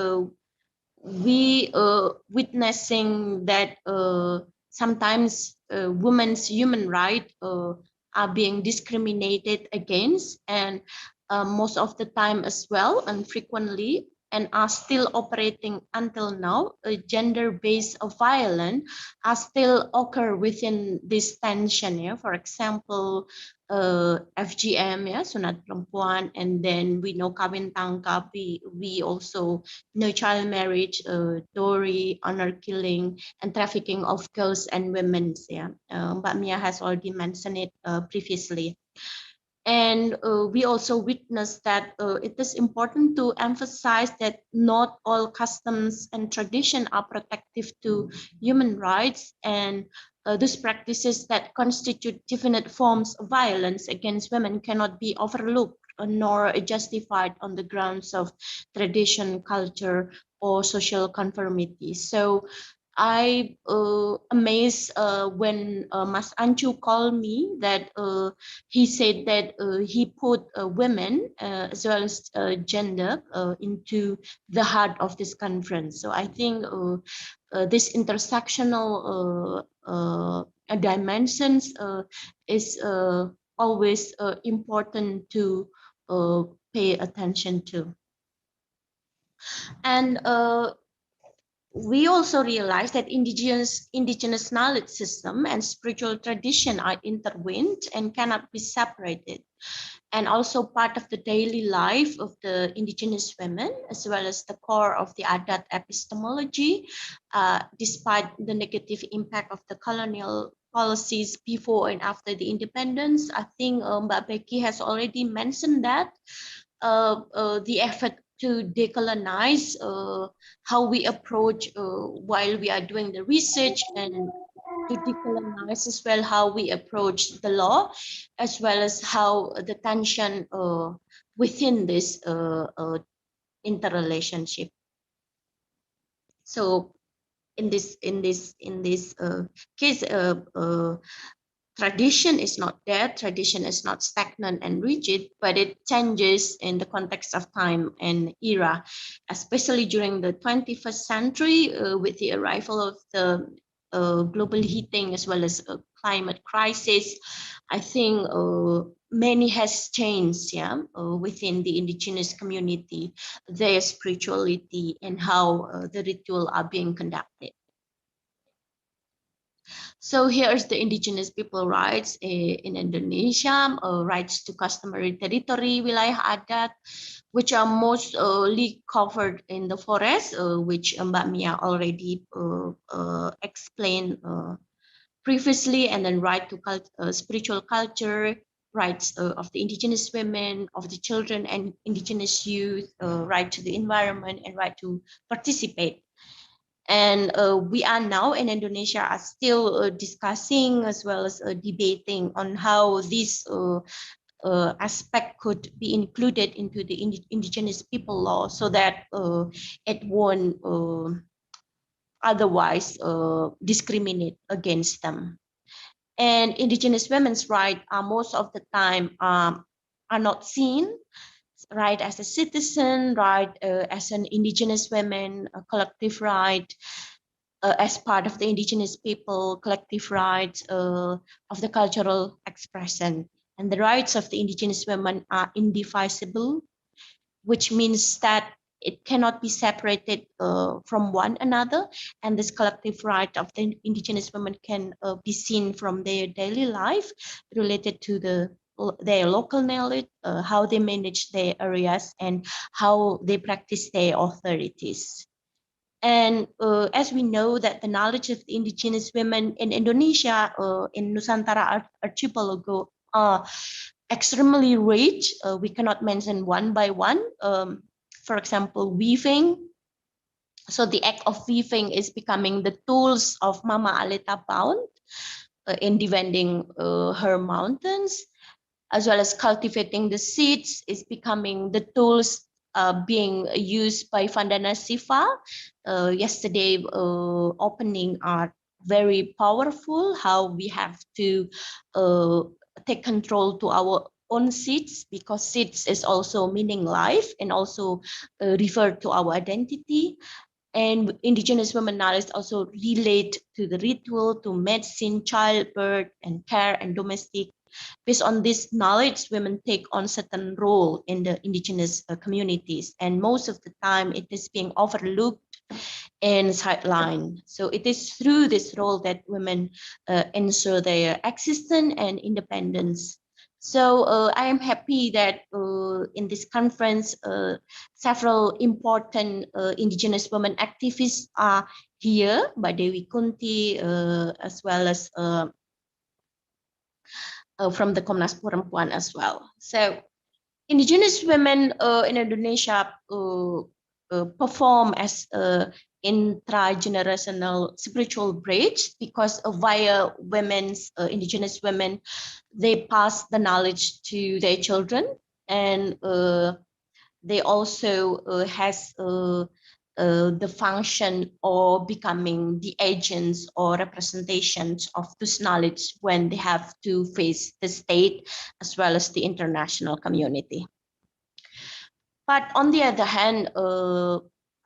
we witnessing that sometimes women's human rights are being discriminated against, and most of the time as well, and frequently, and are still operating until now. Gender-based violence are still occur within this tension. Yeah? For example, FGM, yeah, sunat perempuan, and then we know kawin tangkap. We also know child marriage, dowry, honor killing, and trafficking of girls and women. Yeah, Mbak Mia has already mentioned it previously. And we also witness that it is important to emphasize that not all customs and tradition are protective to human rights, and those practices that constitute definite forms of violence against women cannot be overlooked nor justified on the grounds of tradition, culture, or social conformity. So I amazed when Mas Anju called me that he said that he put women as well as gender into the heart of this conference. So I think this intersectional dimensions is always important to pay attention to. And we also realize that indigenous knowledge system and spiritual tradition are intertwined and cannot be separated, and also part of the daily life of the indigenous women, as well as the core of the adat epistemology, despite the negative impact of the colonial policies before and after the independence. I think Mbak Becky has already mentioned that the effort to decolonize how we approach while we are doing the research, and to decolonize as well how we approach the law, as well as how the tension within this interrelationship. So in this case, tradition is not dead, tradition is not stagnant and rigid, but it changes in the context of time and era, especially during the 21st century with the arrival of the global heating as well as climate crisis. I think many has changed, yeah, within the indigenous community, their spirituality and how the ritual are being conducted. So here's the indigenous people rights in Indonesia, rights to customary territory, wilayah adat, which are mostly covered in the forest, which Mbak Mia already explained previously, and then right to spiritual culture, rights of the indigenous women, of the children and indigenous youth, right to the environment, and right to participate. And we are now in Indonesia are still discussing as well as debating on how this aspect could be included into the indigenous people law, so that it won't otherwise discriminate against them. And indigenous women's rights are most of the time are not seen, right as a citizen, right as an indigenous woman, a collective right, as part of the indigenous people, collective rights of the cultural expression. And the rights of the indigenous women are indivisible, which means that it cannot be separated from one another. And this collective right of the indigenous women can be seen from their daily life related to their local knowledge, how they manage their areas, and how they practice their authorities. And as we know that the knowledge of the indigenous women in Indonesia, in Nusantara archipelago, are extremely rich. We cannot mention one by one. For example, weaving. So the act of weaving is becoming the tools of Mama Aleta Pound in defending her mountains, as well as cultivating the seeds is becoming the tools being used by Vandana Siva. Yesterday opening are very powerful, how we have to take control to our own seeds, because seeds is also meaning life and also refer to our identity. And indigenous women knowledge also relate to the ritual, to medicine, childbirth, and care and domestic. Based on this knowledge, women take on certain role in the indigenous communities, and most of the time it is being overlooked and sidelined. So it is through this role that women ensure their existence and independence. So I am happy that in this conference, several important indigenous women activists are here, by Dewi Kunti, as well as from the Komnas Perempuan as well. So indigenous women in Indonesia perform as intragenerational spiritual bridge, because via women's indigenous women, they pass the knowledge to their children, and they also has the function or becoming the agents or representations of this knowledge when they have to face the state as well as the international community. But on the other hand,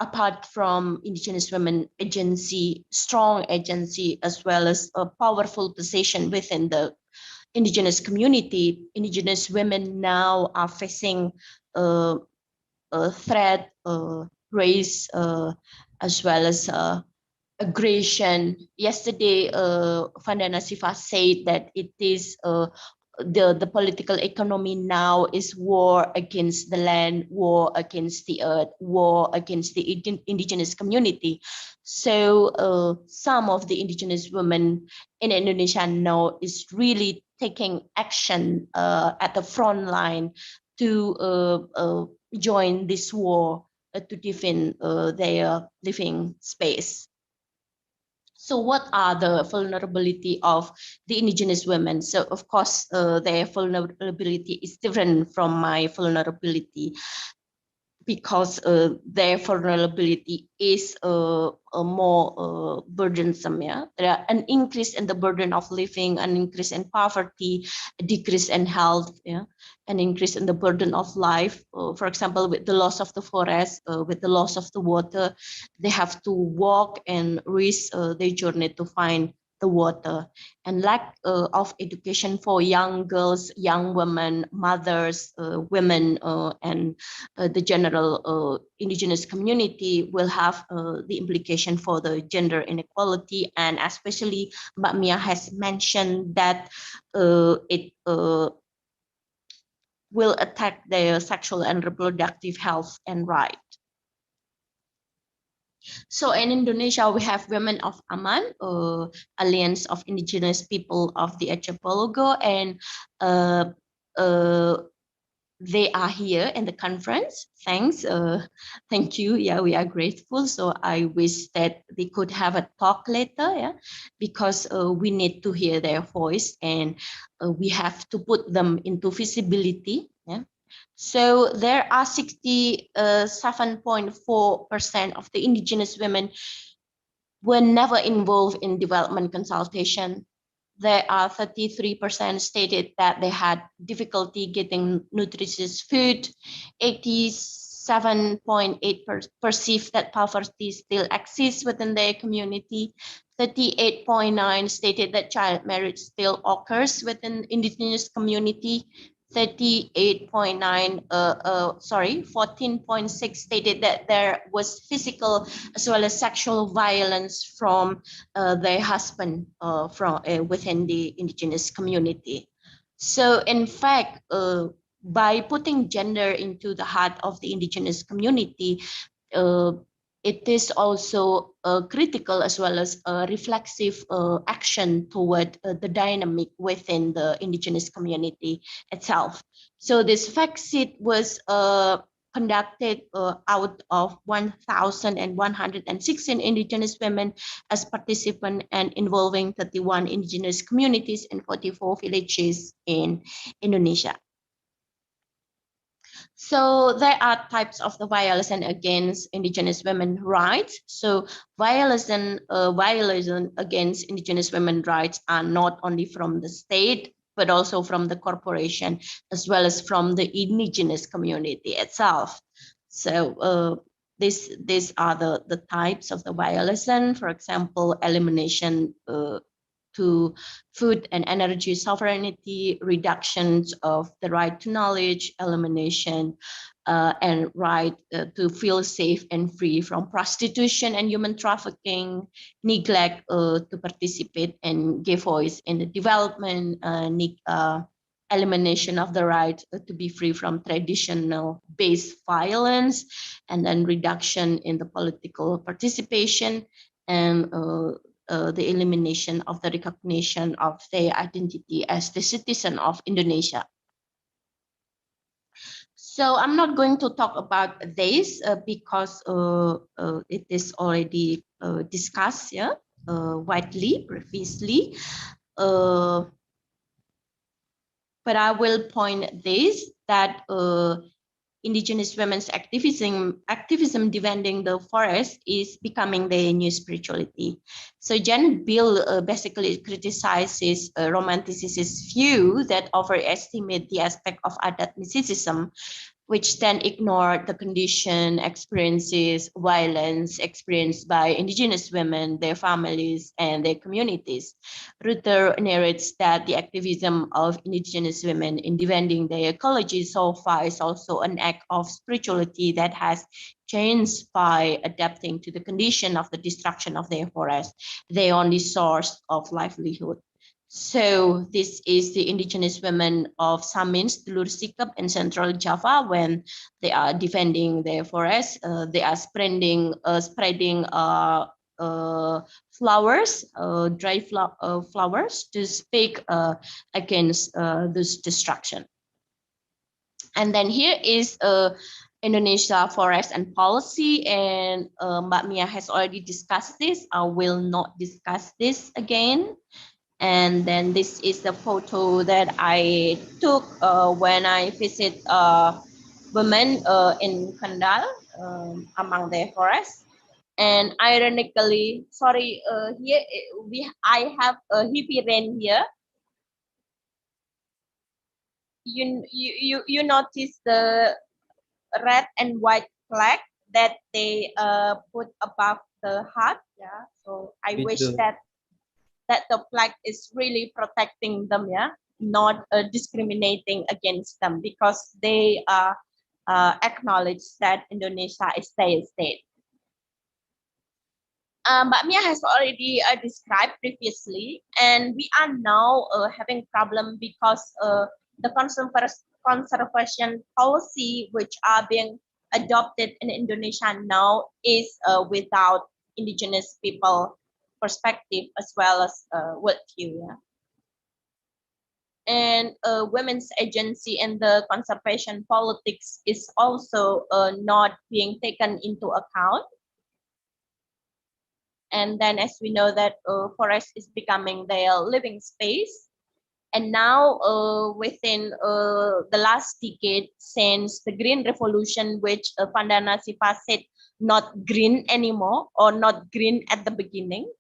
apart from indigenous women agency, strong agency, as well as a powerful position within the indigenous community, indigenous women now are facing a threat, race, as well as aggression. Yesterday, Vandana Siva said that it is the political economy now is war against the land, war against the earth, war against the indigenous community. So some of the indigenous women in Indonesia now is really taking action at the front line to join this war to defend their living space. So what are the vulnerability of the indigenous women? So of course, their vulnerability is different from my vulnerability, because their vulnerability is more burdensome. Yeah, there are an increase in the burden of living, an increase in poverty, a decrease in health, yeah, an increase in the burden of life. For example, with the loss of the forest, with the loss of the water, they have to walk and risk their journey to find the water, and lack of education for young girls, young women, mothers, women, and the general indigenous community will have the implication for the gender inequality. And especially Mbak Mia has mentioned that it will attack their sexual and reproductive health and right. So in Indonesia, we have Women of Aman, Alliance of Indigenous People of the Archipelago, and they are here in the conference. Thanks. Thank you. Yeah, we are grateful. So I wish that they could have a talk later, yeah, because we need to hear their voice, and we have to put them into visibility. Yeah. So there are 67.4% of the indigenous women were never involved in development consultation. There are 33% stated that they had difficulty getting nutritious food. 87.8% perceive that poverty still exists within their community. 38.9% stated that child marriage still occurs within indigenous community. 14.6 stated that there was physical as well as sexual violence from their husband from within the indigenous community. So in fact, by putting gender into the heart of the indigenous community, it is also critical as well as a reflexive action toward the dynamic within the indigenous community itself. So this fact sheet was conducted out of 1,116 indigenous women as participants and involving 31 indigenous communities in 44 villages in Indonesia. So there are types of the violation against indigenous women's rights. So violation against indigenous women's rights are not only from the state, but also from the corporation, as well as from the indigenous community itself. So these are the types of the violation. For example, elimination to food and energy sovereignty, reductions of the right to knowledge, elimination and right to feel safe and free from prostitution and human trafficking, neglect to participate and give voice in the development, elimination of the right to be free from traditional based violence, and then reduction in the political participation, and the elimination of the recognition of their identity as the citizen of Indonesia. So I'm not going to talk about this because it is already discussed widely previously. But I will point this that indigenous women's activism defending the forest is becoming their new spirituality. So Jan Bill basically criticizes romanticist view that overestimate the aspect of adat mysticism, which then ignore the condition, experiences, violence experienced by indigenous women, their families, and their communities. Ruther narrates that the activism of indigenous women in defending their ecology so far is also an act of spirituality that has changed by adapting to the condition of the destruction of their forest, their only source of livelihood. So this is the indigenous women of Samins, Telur Sikap, and Central Java. When they are defending their forest, they are spreading flowers, dry flowers, to speak against this destruction. And then here is Indonesia forest and policy, and Mbak Mia has already discussed this. I will not discuss this again. And then this is the photo that I took when I visit women in Kendal among their forests. And ironically, sorry, here I have a hippie rain here. You notice the red and white flag that they put above the hut. Yeah. So I wish that the flag is really protecting them, yeah, not discriminating against them, because they acknowledge that Indonesia is their state. Mbak Mia has already described previously, and we are now having problem because the conservation policy which are being adopted in Indonesia now is without indigenous people perspective as well as worldview. Yeah? And women's agency in the conservation politics is also not being taken into account. And then, as we know, that forest is becoming their living space. And now within the last decade, since the Green Revolution, which Vandana Siva said, not green anymore, or not green at the beginning,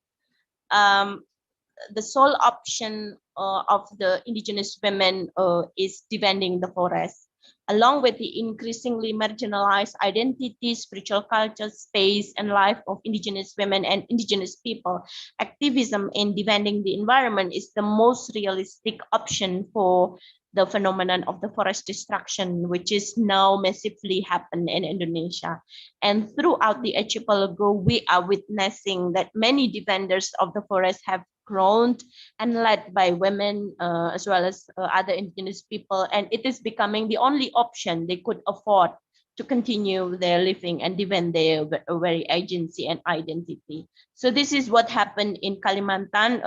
the sole option of the indigenous women is defending the forest. Along with the increasingly marginalized identity, spiritual culture, space, and life of indigenous women and indigenous people, activism in defending the environment is the most realistic option for the phenomenon of the forest destruction, which is now massively happening in Indonesia. And throughout the archipelago, we are witnessing that many defenders of the forest have grown and led by women as well as other indigenous people, and it is becoming the only option they could afford to continue their living and defend their very agency and identity. So this is what happened in Kalimantan.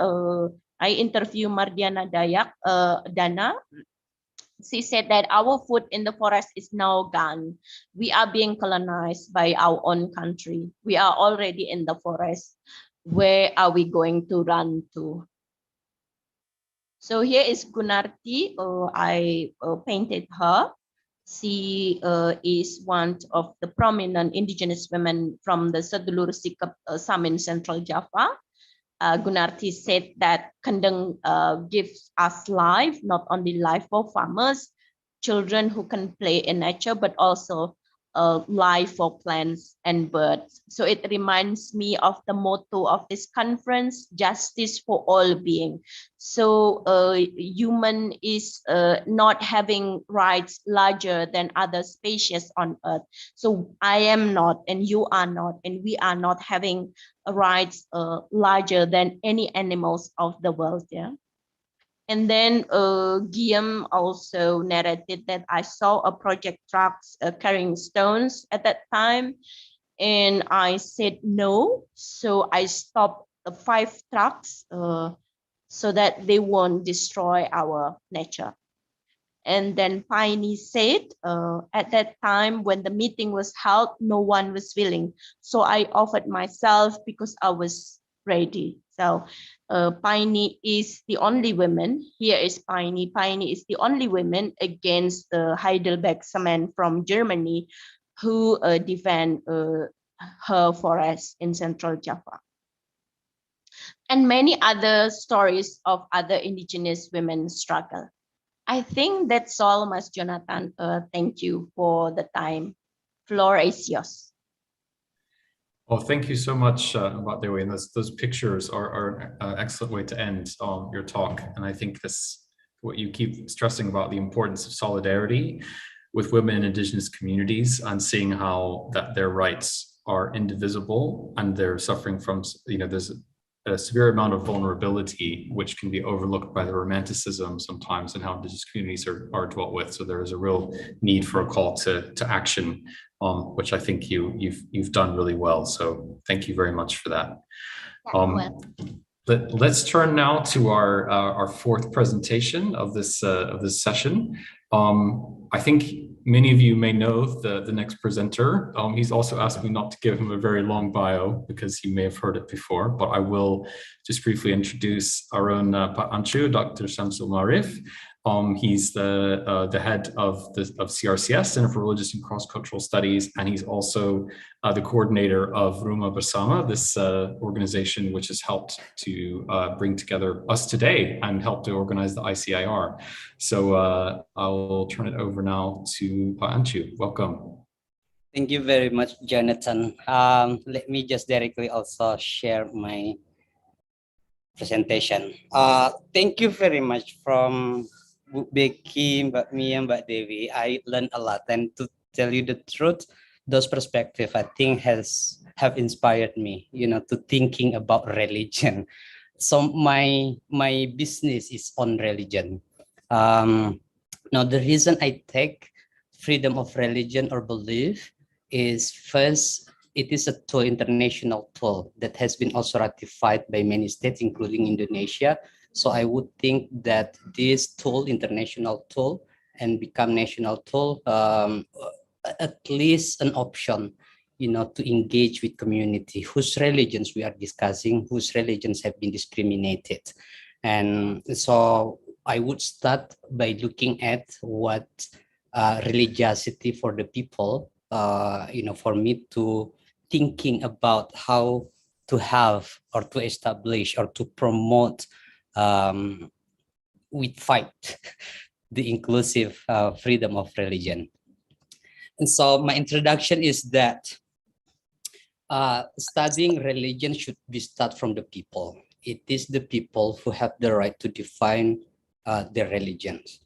I interviewed Mardiana Dayak, Dana. She said that our food in the forest is now gone. We are being colonized by our own country. We are already in the forest. Where are we going to run to? So here is Gunarti. I painted her. She is one of the prominent indigenous women from the Sedulur Sikap Samin Central Java. Gunarti said that Kendeng gives us life, not only life for farmers, children who can play in nature, but also life for plants and birds. So it reminds me of the motto of this conference, justice for all beings. So human is not having rights larger than other species on earth. So I am not, and you are not, and we are not having rights larger than any animals of the world. Yeah. And then Guillaume also narrated that I saw a project trucks carrying stones at that time. And I said no. So I stopped the 5 trucks so that they won't destroy our nature. And then Piney said, at that time when the meeting was held, no one was willing. So I offered myself because I was ready. So Piney is the only woman. Here is Piney. Piney is the only woman against the Heidelberg cement from Germany who defend her forest in Central Java. And many other stories of other indigenous women struggle. I think that's all, Mas Jonathan. Thank you for the time. Floor is yours. Well, thank you so much, Dewi, and those pictures are an excellent way to end your talk. And I think this, what you keep stressing about the importance of solidarity with women in indigenous communities and seeing how that their rights are indivisible and they're suffering from, there's a severe amount of vulnerability, which can be overlooked by the romanticism sometimes and how indigenous communities are dealt with. So there is a real need for a call to action, which I think you've done really well. So thank you very much for that. Let's turn now to our 4th presentation of this session. I think many of you may know the next presenter. He's also asked me not to give him a very long bio because he may have heard it before, but I will just briefly introduce our own Pak Anchu, Dr. Samsul Maarif. He's the head of CRCS, Center for Religious and Cross-Cultural Studies, and he's also the coordinator of Rumah Bersama, this organization which has helped to bring together us today and help to organize the ICIR. So I'll turn it over now to Pak Anchu. Welcome. Thank you very much, Jonathan. Let me just directly also share my presentation. Thank you very much from Bu Becky, Mbak Mia, Mbak Dewi. I learned a lot, and to tell you the truth, those perspectives I think have inspired me, to thinking about religion. So my business is on religion. Now the reason I take freedom of religion or belief is, first, it is a tool, international tool that has been also ratified by many states, including Indonesia, So I would think that this tool, international tool, and become national tool, at least an option, to engage with community whose religions we are discussing, whose religions have been discriminated. And so I would start by looking at what religiosity for the people, for me to thinking about how to have or to establish or to promote with fight the inclusive freedom of religion. And so my introduction is that studying religion should be start from the people. It is the people who have the right to define their religions.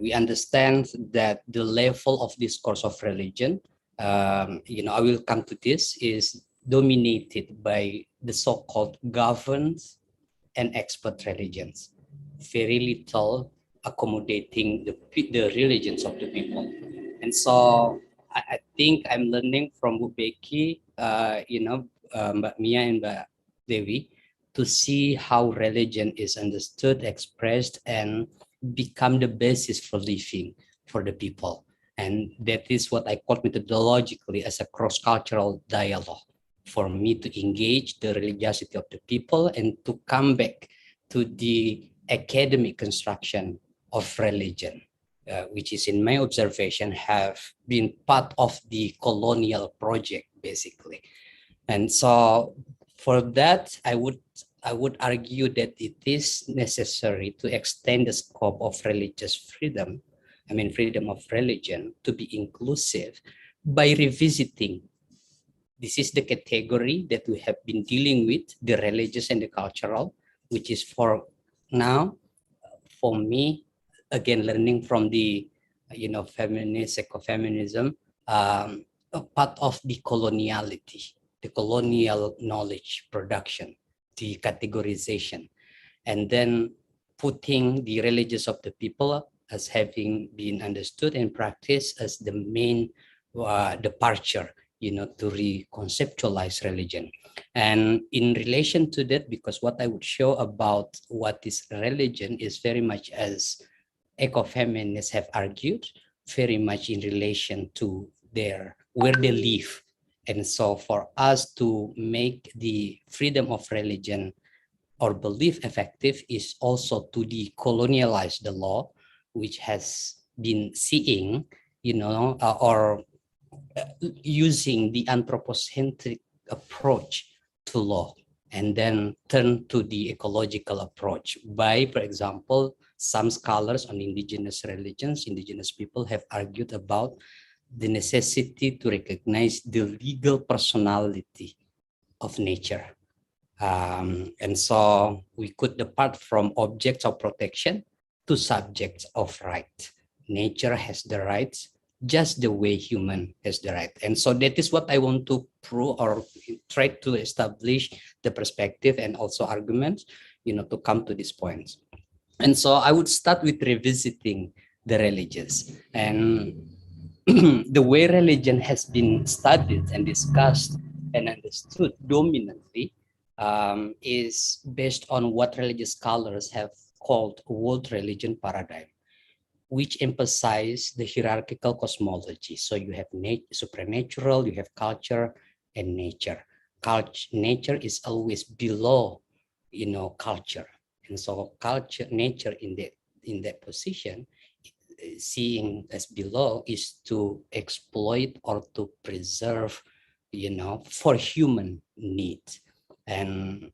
We understand that the level of discourse of religion, I will come to this, is dominated by the so-called governed and expert religions. Very little accommodating the religions of the people. And so I think I'm learning from Bu Becky, Mbak Mia and Mbak Dewi, to see how religion is understood, expressed, and become the basis for living for the people. And that is what I call methodologically as a cross-cultural dialogue, for me to engage the religiosity of the people and to come back to the academic construction of religion, which is, in my observation, have been part of the colonial project, basically. And so for that, I would argue that it is necessary to extend the scope of religious freedom, freedom of religion, to be inclusive by revisiting. This is the category that we have been dealing with, the religious and the cultural, which is for now, for me, again, learning from the, feminist, ecofeminism, part of the coloniality, the colonial knowledge production, the categorization, and then putting the religions of the people as having been understood and practiced as the main departure, to reconceptualize religion. And in relation to that, because what I would show about what is religion is very much, as ecofeminists have argued, very much in relation to where they live. And so for us to make the freedom of religion or belief effective is also to decolonialize the law, which has been seeing, or using the anthropocentric approach to law, and then turn to the ecological approach by, for example, some scholars on indigenous religions, indigenous people have argued about the necessity to recognize the legal personality of nature. And so we could depart from objects of protection to subjects of right. Nature has the rights just the way human has the right. And so that is what I want to prove or try to establish the perspective and also arguments, to come to these points. And so I would start with revisiting the religions and the way religion has been studied and discussed and understood dominantly is based on what religious scholars have called world religion paradigm, which emphasize the hierarchical cosmology. So you have supernatural, you have culture and nature. Nature is always below, culture. And so nature in that position, seeing as below, is to exploit or to preserve, for human needs. And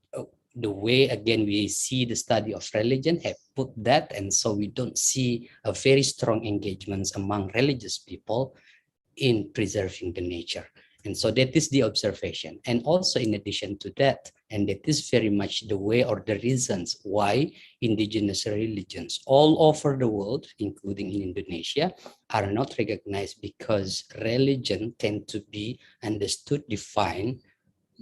the way, again, we see the study of religion have put that, and so we don't see a very strong engagement among religious people in preserving the nature. And so that is the observation. And also in addition to that, and that is very much the way or the reasons why indigenous religions all over the world, including in Indonesia, are not recognized, because religion tend to be understood, defined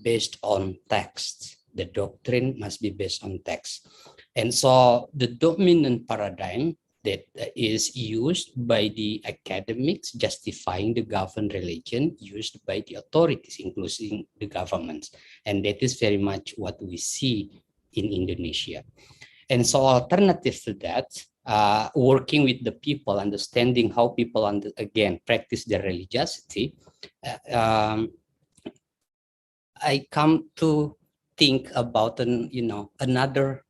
based on text. The doctrine must be based on text. And so the dominant paradigm that is used by the academics justifying the governed religion, used by the authorities, including the governments. And that is very much what we see in Indonesia. And so alternative to that, working with the people, understanding how people again practice their religiosity, I come to think about another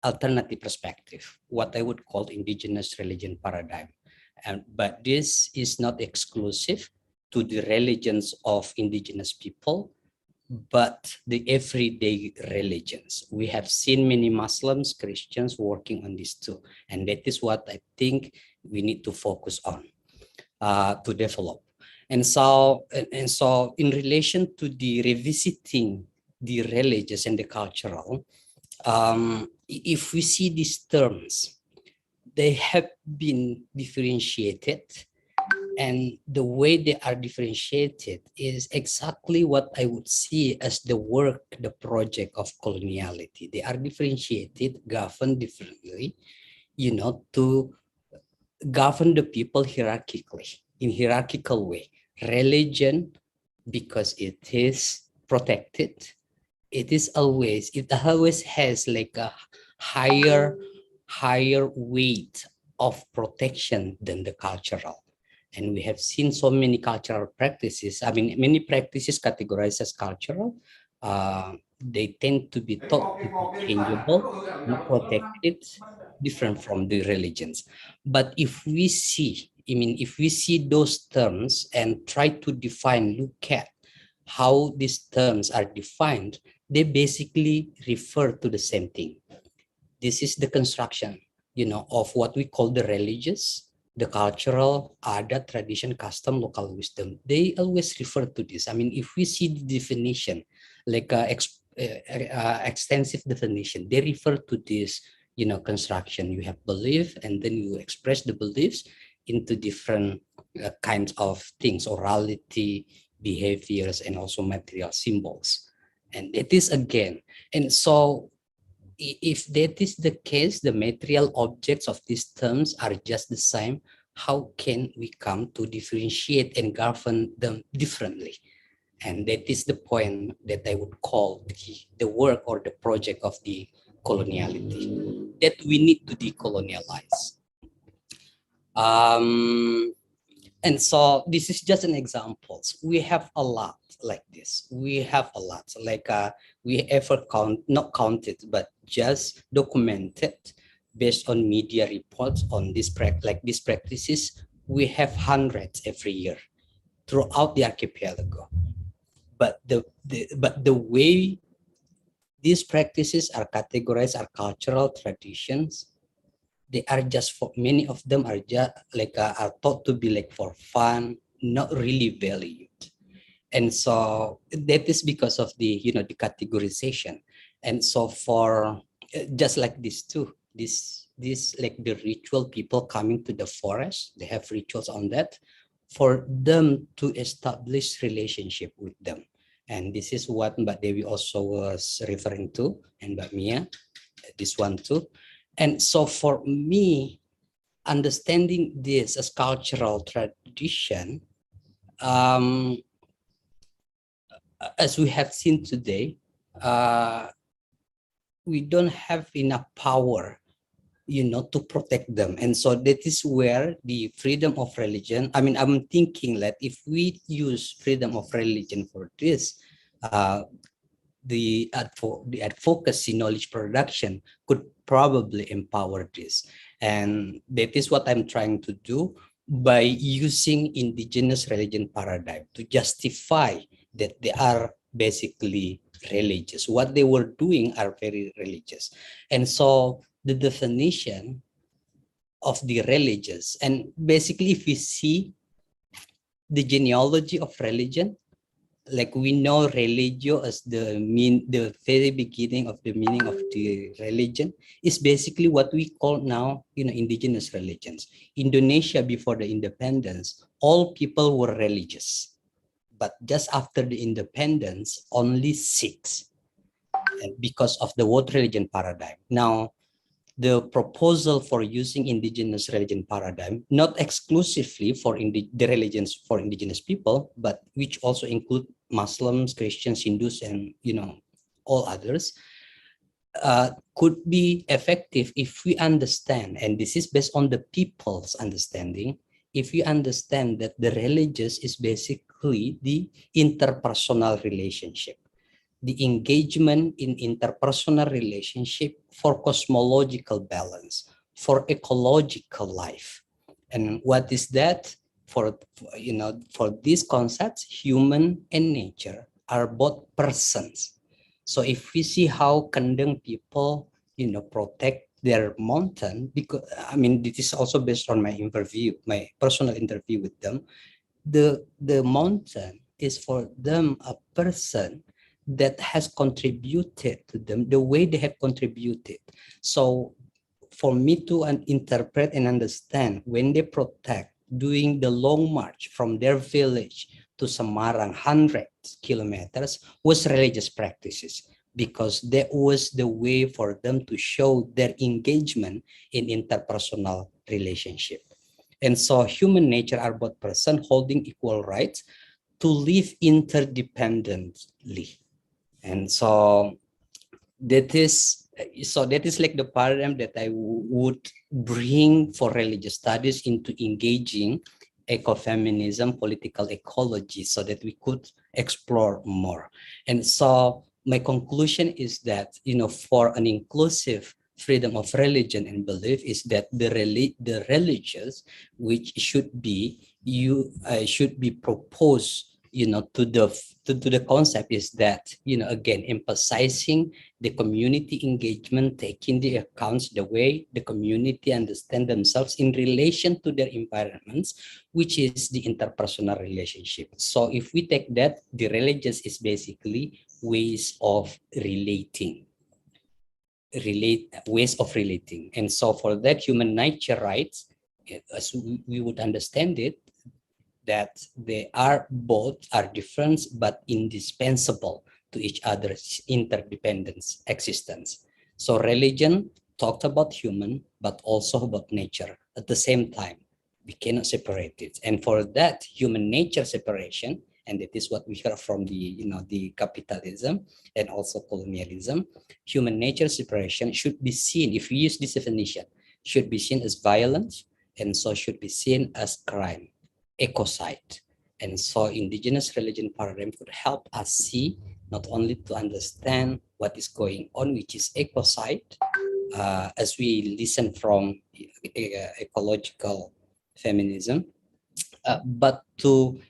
alternative perspective, what I would call indigenous religion paradigm. But this is not exclusive to the religions of indigenous people, but the everyday religions. We have seen many Muslims, Christians working on this too. And that is what I think we need to focus on to develop. And so in relation to the revisiting the religious and the cultural, if we see these terms, they have been differentiated, and the way they are differentiated is exactly what I would see as the work, the project of coloniality. They are differentiated, governed differently, to govern the people hierarchically, in hierarchical way. Religion, because it is protected, it always has like a higher weight of protection than the cultural. And we have seen so many cultural practices. I mean, many practices categorized as cultural. They tend to be thought to be changeable, not protected, different from the religions. But if we see those terms and try to define, look at how these terms are defined, they basically refer to the same thing. This is the construction, of what we call the religious, the cultural, adat, tradition, custom, local wisdom. They always refer to this. I mean, if we see the definition, like extensive definition, they refer to this, construction. You have belief, and then you express the beliefs into different kinds of things, orality, behaviors, and also material symbols. And it is again, and so if that is the case, the material objects of these terms are just the same, how can we come to differentiate and govern them differently? And that is the point that I would call the work or the project of the coloniality, that we need to decolonialize. And so this is just an example. We have a lot like this. We have a lot, like we ever not counted, but just documented based on media reports on these practices. We have hundreds every year throughout the archipelago. But the way these practices are categorized are cultural traditions. They are just for many of them are just like are thought to be like for fun, not really valued. And so that is because of the the categorization. And so for just like this too, this like the ritual, people coming to the forest, they have rituals on that for them to establish relationship with them. And this is what Mbak Dewi also was referring to, and Mbak Mia, this one too. And so for me, understanding this as cultural tradition, as we have seen today, we don't have enough power, to protect them. And so that is where the freedom of religion, I mean, I'm thinking that if we use freedom of religion for this, the advocacy knowledge production could probably empower this. And that is what I'm trying to do by using indigenous religion paradigm to justify that they are basically religious. What they were doing are very religious. And so the definition of the religious, and basically if we see the genealogy of religion, like we know religio as the very beginning of the meaning of the religion is basically what we call now, indigenous religions. Indonesia before the independence, all people were religious, but just after the independence, only 6, because of the world religion paradigm. Now, the proposal for using indigenous religion paradigm, not exclusively for the religions for indigenous people, but which also include Muslims, Christians, Hindus, and all others, could be effective if we understand, and this is based on the people's understanding, if we understand that the religious is basically the interpersonal relationship, the engagement in interpersonal relationship for cosmological balance, for ecological life. And what is that? For these concepts, human and nature are both persons. So if we see how Kendeng people, protect their mountain, because I mean, this is also based on my interview, my personal interview with them. The mountain is for them a person that has contributed to them the way they have contributed. So for me to interpret and understand, when they protect, doing the long march from their village to Semarang, hundreds kilometers, was religious practices, because that was the way for them to show their engagement in interpersonal relationship. And so human nature are both person holding equal rights to live interdependently. And so that is like the paradigm that I would bring for religious studies into engaging ecofeminism, political ecology, so that we could explore more. And so my conclusion is that, for an inclusive freedom of religion and belief, is that the religious, which should be proposed, to the concept, is that, again, emphasizing the community engagement, taking the accounts the way the community understand themselves in relation to their environments, which is the interpersonal relationship. So if we take that, the religious is basically ways of relating. And so for that, human nature rights, as we would understand it, that they are different but indispensable to each other's interdependence existence. So religion talked about human, but also about nature at the same time. We cannot separate it. And for that human nature separation, and that is what we heard from the capitalism and also colonialism, human nature separation should be seen, if we use this definition, should be seen as violence, and so should be seen as crime, ecocide. And so indigenous religion paradigm could help us see, not only to understand what is going on, which is ecocide, as we listen from ecological feminism, but to,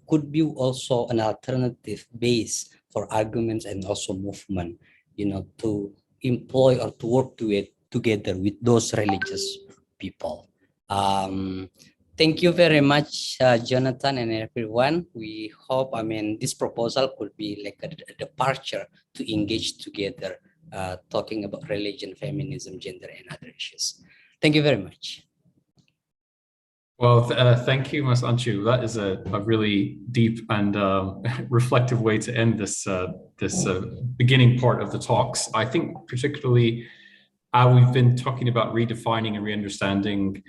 could be also an alternative base for arguments and also movement, to employ or to work together with those religious people. Thank you very much, Jonathan and everyone. We hope, this proposal could be like a departure to engage together, talking about religion, feminism, gender, and other issues. Thank you very much. Well, thank you, Mas Anchu. That is a really deep and reflective way to end this beginning part of the talks. I think particularly we've been talking about redefining and re-understanding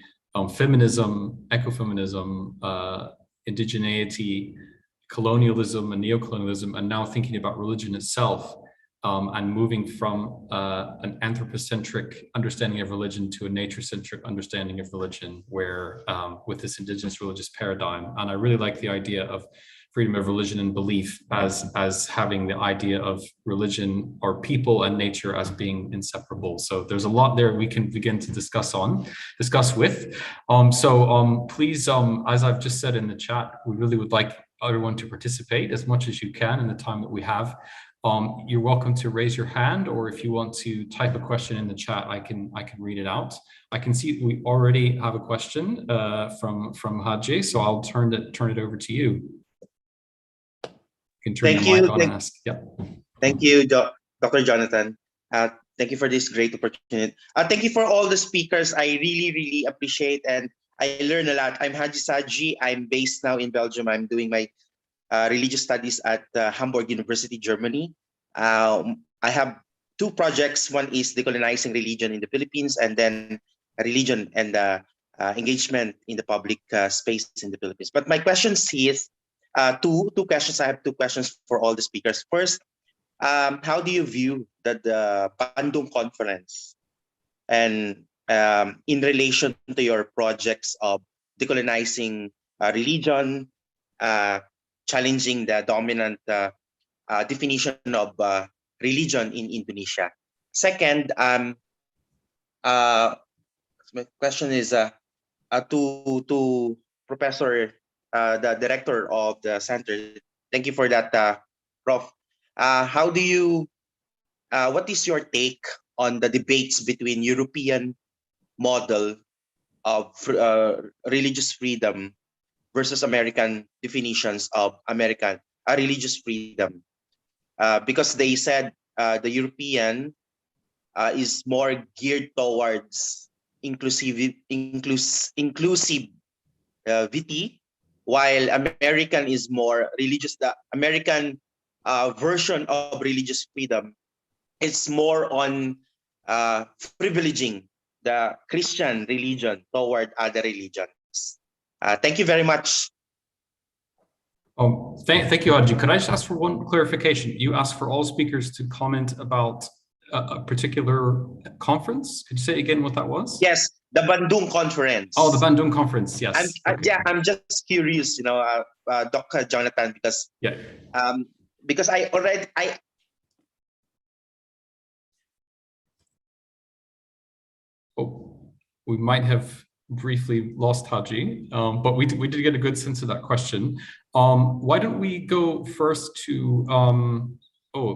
feminism, ecofeminism, indigeneity, colonialism and neocolonialism, and now thinking about religion itself, and moving from an anthropocentric understanding of religion to a nature-centric understanding of religion, where with this indigenous religious paradigm. And I really like the idea of freedom of religion and belief as having the idea of religion or people and nature as being inseparable. So there's a lot there we can begin to discuss with. Please, as I've just said in the chat, we really would like everyone to participate as much as you can in the time that we have. You're welcome to raise your hand, or if you want to type a question in the chat, I can read it out. I can see we already have a question from Haji, so I'll turn it over to you. You can turn your mic on and ask. Yeah. Thank you, Dr. Jonathan. Thank you for this great opportunity. Thank you for all the speakers. I really appreciate, and I learn a lot. I'm Haji Saji. I'm based now in Belgium. I'm doing my religious studies at Hamburg University, Germany. I have two projects. One is decolonizing religion in the Philippines, and then religion and engagement in the public space in the Philippines. But my questions is two questions. I have two questions for all the speakers. First, how do you view the Bandung Conference and in relation to your projects of decolonizing religion, challenging the dominant definition of religion in Indonesia? Second, my question is to Professor, the director of the center. Thank you for that, Prof. How do you, what is your take on the debates between European model of religious freedom versus American definitions of American religious freedom? Because they said the European is more geared towards inclusivity, while American is more religious. The American version of religious freedom is more on privileging the Christian religion toward other religions. Thank you very much. Thank you, Haji. Could I just ask for one clarification? You asked for all speakers to comment about a particular conference. Could you say again what that was? Yes, the Bandung Conference. Oh, the Bandung Conference. Yes. Yeah, I'm just curious, Dr. Jonathan, because I we might have briefly lost Haji, but we did get a good sense of that question. Why don't we go first to,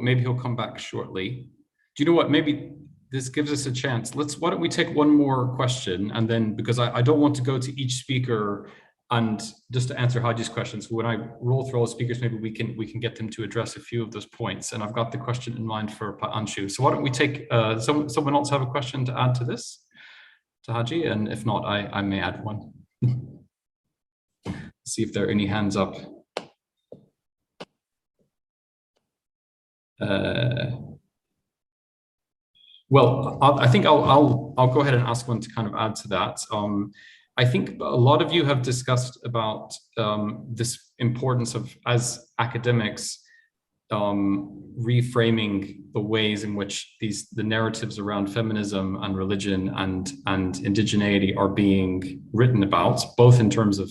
maybe he'll come back shortly. Do you know what, maybe this gives us a chance. Why don't we take one more question, and then, because I don't want to go to each speaker and just to answer Haji's questions, when I roll through all the speakers, maybe we can get them to address a few of those points. And I've got the question in mind for Pak Anshu. So why don't we take, someone else have a question to add to this? To Haji, and if not, I may add one. See if there are any hands up. Well, I think I'll go ahead and ask one to kind of add to that. I think a lot of you have discussed about this importance of, as academics, reframing the ways in which the narratives around feminism and religion and indigeneity are being written about, both in terms of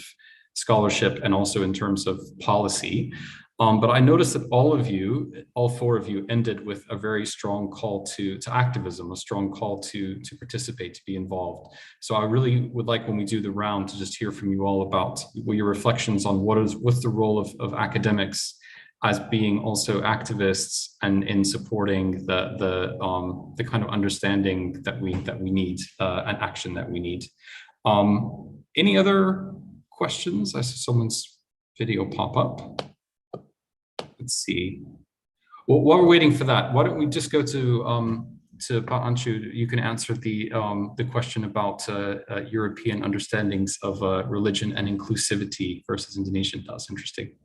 scholarship and also in terms of policy. But I noticed that all four of you ended with a very strong call to activism, a strong call to participate, to be involved. So I really would like, when we do the round, to just hear from you all about your reflections on what's the role of academics as being also activists and in supporting the kind of understanding that we need and action that we need. Any other questions? I saw someone's video pop up. Let's see. Well, while we're waiting for that, why don't we just go to Pak Anshu? You can answer the question about European understandings of religion and inclusivity versus Indonesian. That's interesting.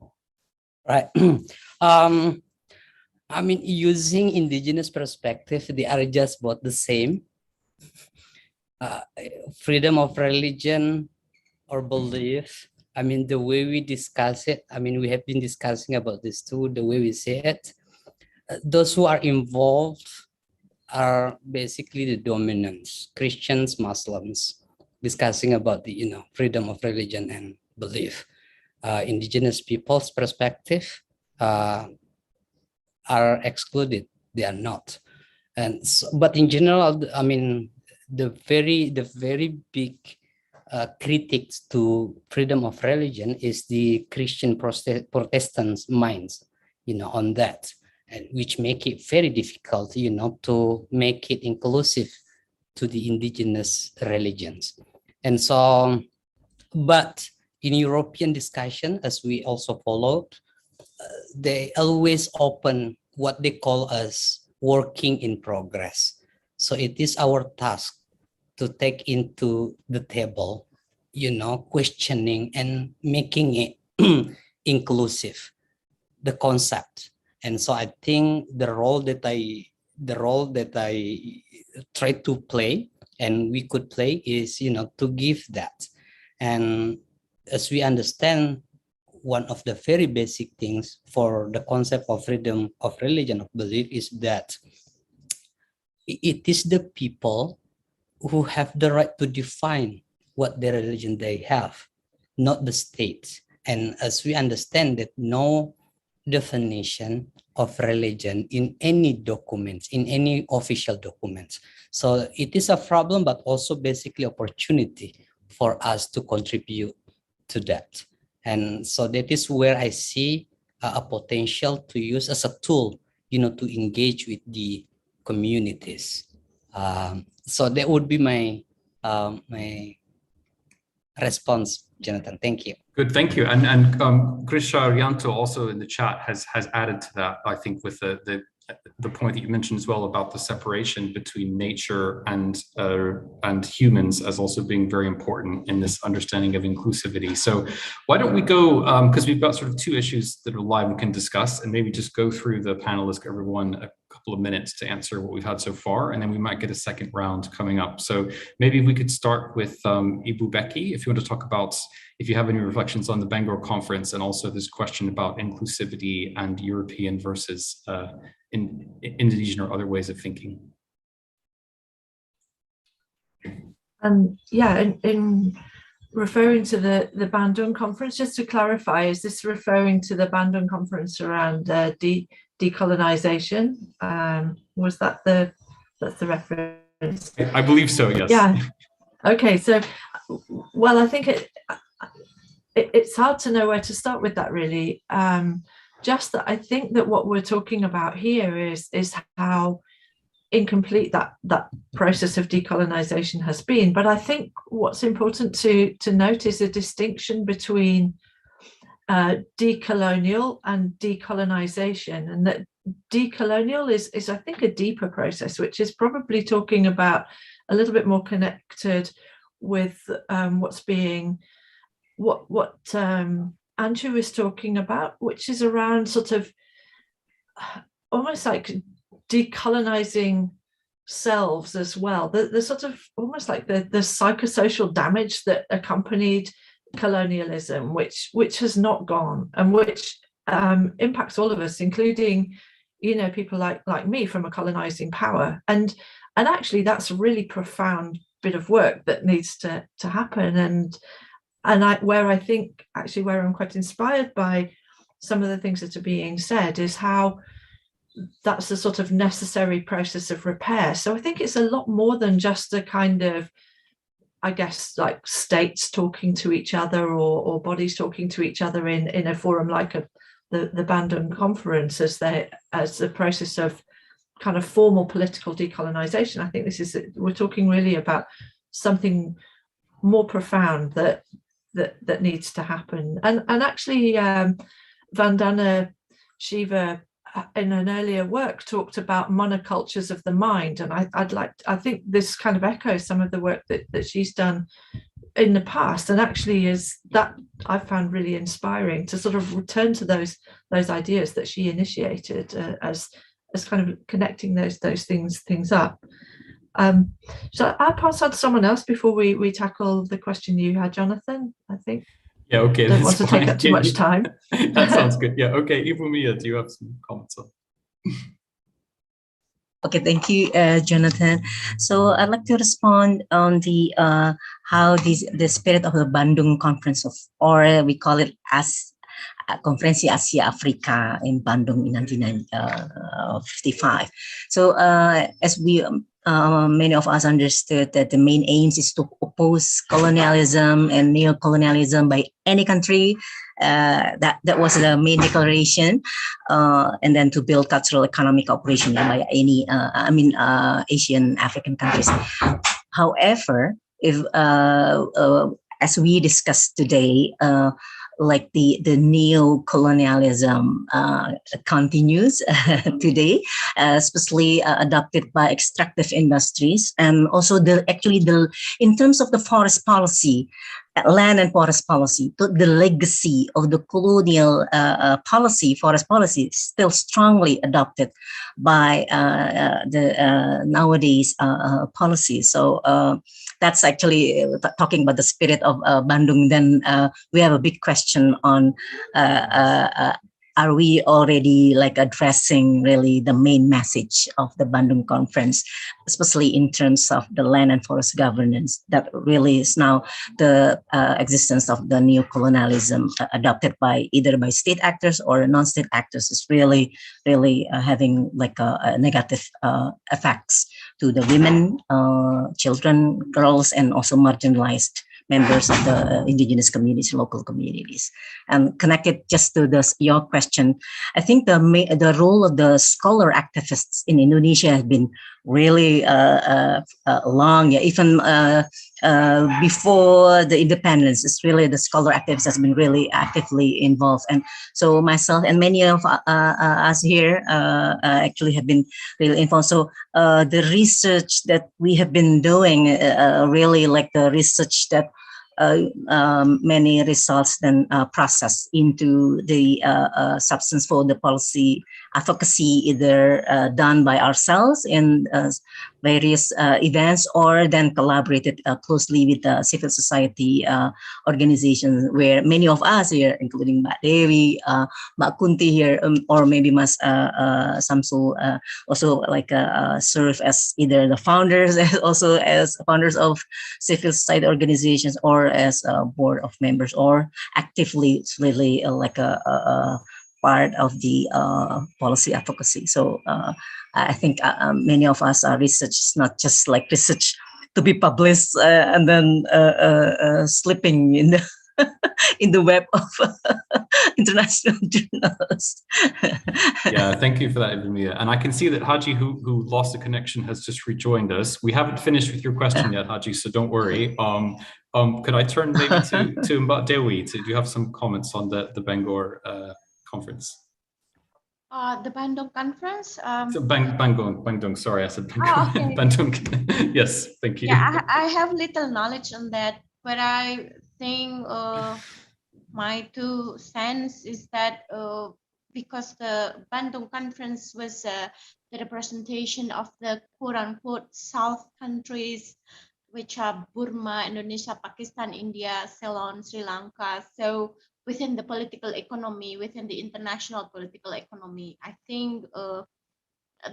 Right. I mean, using indigenous perspective, they are just both the same. Freedom of religion or belief. I mean, the way we discuss it, I mean, we have been discussing about this too, the way we say it. Those who are involved are basically the dominants, Christians, Muslims, discussing about the, freedom of religion and belief. Indigenous people's perspective are excluded. They are not. And so, but in general, I mean, the very big critics to freedom of religion is the Christian Protestants minds, on that, and which make it very difficult, to make it inclusive to the indigenous religions. And so, but in European discussion, as we also followed, they always open what they call as working in progress. So it is our task to take into the table, questioning and making it inclusive, the concept. And so I think the role that I try to play and we could play is, to give that. And as we understand one of the very basic things for the concept of freedom of religion of belief is that it is the people who have the right to define what their religion they have, not the state. And as we understand that no definition of religion in any documents, in any official documents. So it is a problem, but also basically opportunity for us to contribute to that. And so that is where I see a potential to use as a tool, to engage with the communities. So that would be my my response, Jonathan. Thank you. Good, thank you. And Grisha Rianto also in the chat has added to that, I think, with the point that you mentioned as well about the separation between nature and humans as also being very important in this understanding of inclusivity. So why don't we go, because we've got sort of two issues that are live and can discuss, and maybe just go through the panelists, everyone a couple of minutes to answer what we've had so far, and then we might get a second round coming up. So maybe we could start with Ibu Becky, if you want to talk about, if you have any reflections on the Bangor conference, and also this question about inclusivity and European versus in Indonesian or other ways of thinking. Yeah, in referring to the Bandung conference, just to clarify, is this referring to the Bandung conference around decolonization? Was that's the reference? I believe so, yes. Yeah. Okay, so, well, I think it's hard to know where to start with that, really. Just that I think that what we're talking about here is how incomplete that process of decolonization has been. But I think what's important to note is a distinction between decolonial and decolonization, and that decolonial is I think a deeper process, which is probably talking about a little bit more connected with what Andrew is talking about, which is around sort of almost like decolonizing selves as well. The sort of almost like the psychosocial damage that accompanied colonialism, which has not gone, and which impacts all of us, including people like me from a colonizing power. And actually that's a really profound bit of work that needs to happen. And where I'm quite inspired by some of the things that are being said is how that's a sort of necessary process of repair. So I think it's a lot more than just a kind of, I guess, like states talking to each other or bodies talking to each other in a forum like the Bandung conference as a process of kind of formal political decolonization. I think we're talking really about something more profound that needs to happen. And actually Vandana Shiva in an earlier work talked about monocultures of the mind, and I think this kind of echoes some of the work that she's done in the past, and actually is that I found really inspiring to sort of return to those ideas that she initiated as kind of connecting those things up. So I'll pass on to someone else before we tackle the question you had, Jonathan, I think. Yeah, okay. Don't want to take up too much time. That sounds good. Yeah, okay. Ibu Mia, do you have some comments on? Okay, thank you, Jonathan. So I'd like to respond on the how the spirit of the Bandung Conference or we call it as Konferensi Asia Afrika in Bandung in 1955. So as we many of us understood that the main aims is to oppose colonialism and neo-colonialism by any country. That was the main declaration, and then to build cultural economic cooperation by any Asian African countries. However, if as we discussed today, like the neo-colonialism continues today, especially adopted by extractive industries, and also in terms of the forest policy, land and forest policy, to the legacy of the colonial policy, forest policy, is still strongly adopted by the nowadays policy. So that's actually talking about the spirit of Bandung. Then we have a big question on are we already like addressing really the main message of the Bandung Conference, especially in terms of the land and forest governance that really is now the existence of the neo-colonialism adopted by either by state actors or non-state actors is really having like a negative effects to the women, children, girls, and also marginalized members of the indigenous communities, local communities. And connected just to this, your question, I think the role of the scholar activists in Indonesia has been really long. Yeah, even before the independence, it's really the scholar activists has been really actively involved. And so myself and many of us here actually have been really involved. So the research that we have been doing, really like the research that many results then processed into the substance for the policy advocacy, either done by ourselves in various events or then collaborated closely with the civil society organizations, where many of us here, including Mbak Dewi, Mbak Kunti here, or maybe Mas Samsul, also like serve as either the founders, also as founders of civil society organizations, or as a board of members, or actively really like a part of the policy advocacy. So I think many of us are research is not just like research to be published and then slipping in the in the web of international journals. Yeah, thank you for that, Ibn. And I can see that Haji, who lost the connection, has just rejoined us. We haven't finished with your question yet, Haji, so don't worry. Could I turn maybe to Mbak Dewi? Do you have some comments on the Bangor conference? The Bandung conference. So Bandung. Sorry, I said Bangor. Oh, okay. Bandung. Yes, thank you. Yeah, I have little knowledge on that, but I think my 2 cents is that because the Bandung conference was the representation of the quote-unquote South countries, which are Burma, Indonesia, Pakistan, India, Ceylon, Sri Lanka. So within the political economy, within the international political economy, I think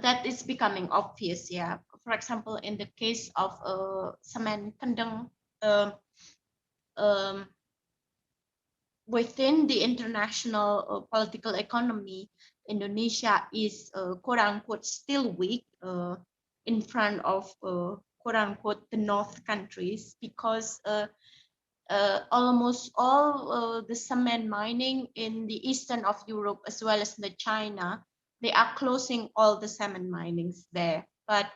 that is becoming obvious. Yeah, for example, in the case of Semen Kendeng, within the international political economy, Indonesia is quote unquote still weak in front of quote unquote the North countries, because almost all the cement mining in the eastern of Europe as well as the China, they are closing all the cement minings there, but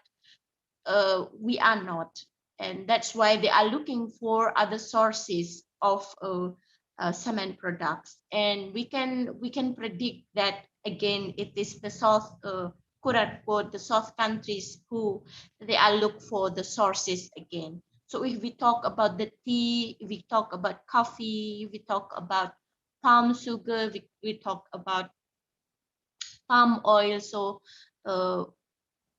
we are not, and that's why they are looking for other sources of cement products, and we can predict that again it is the South quote unquote the South countries who they are look for the sources again. So if we talk about the tea, if we talk about coffee, we talk about palm sugar, we talk about palm oil, so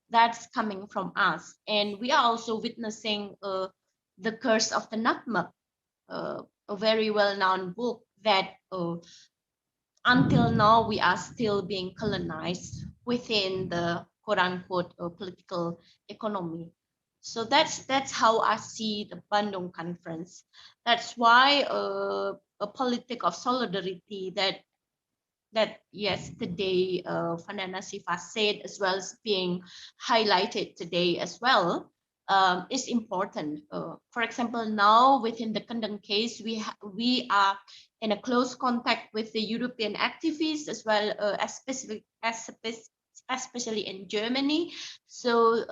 that's coming from us. And we are also witnessing the Curse of the Nutmeg, a very well-known book that until now we are still being colonized within the quote-unquote political economy. So that's how I see the Bandung conference. That's why a politic of solidarity that yesterday Vandana Siva said, as well as being highlighted today as well, is important. For example, now within the Kendeng case, we are in a close contact with the European activists as well as especially in Germany. So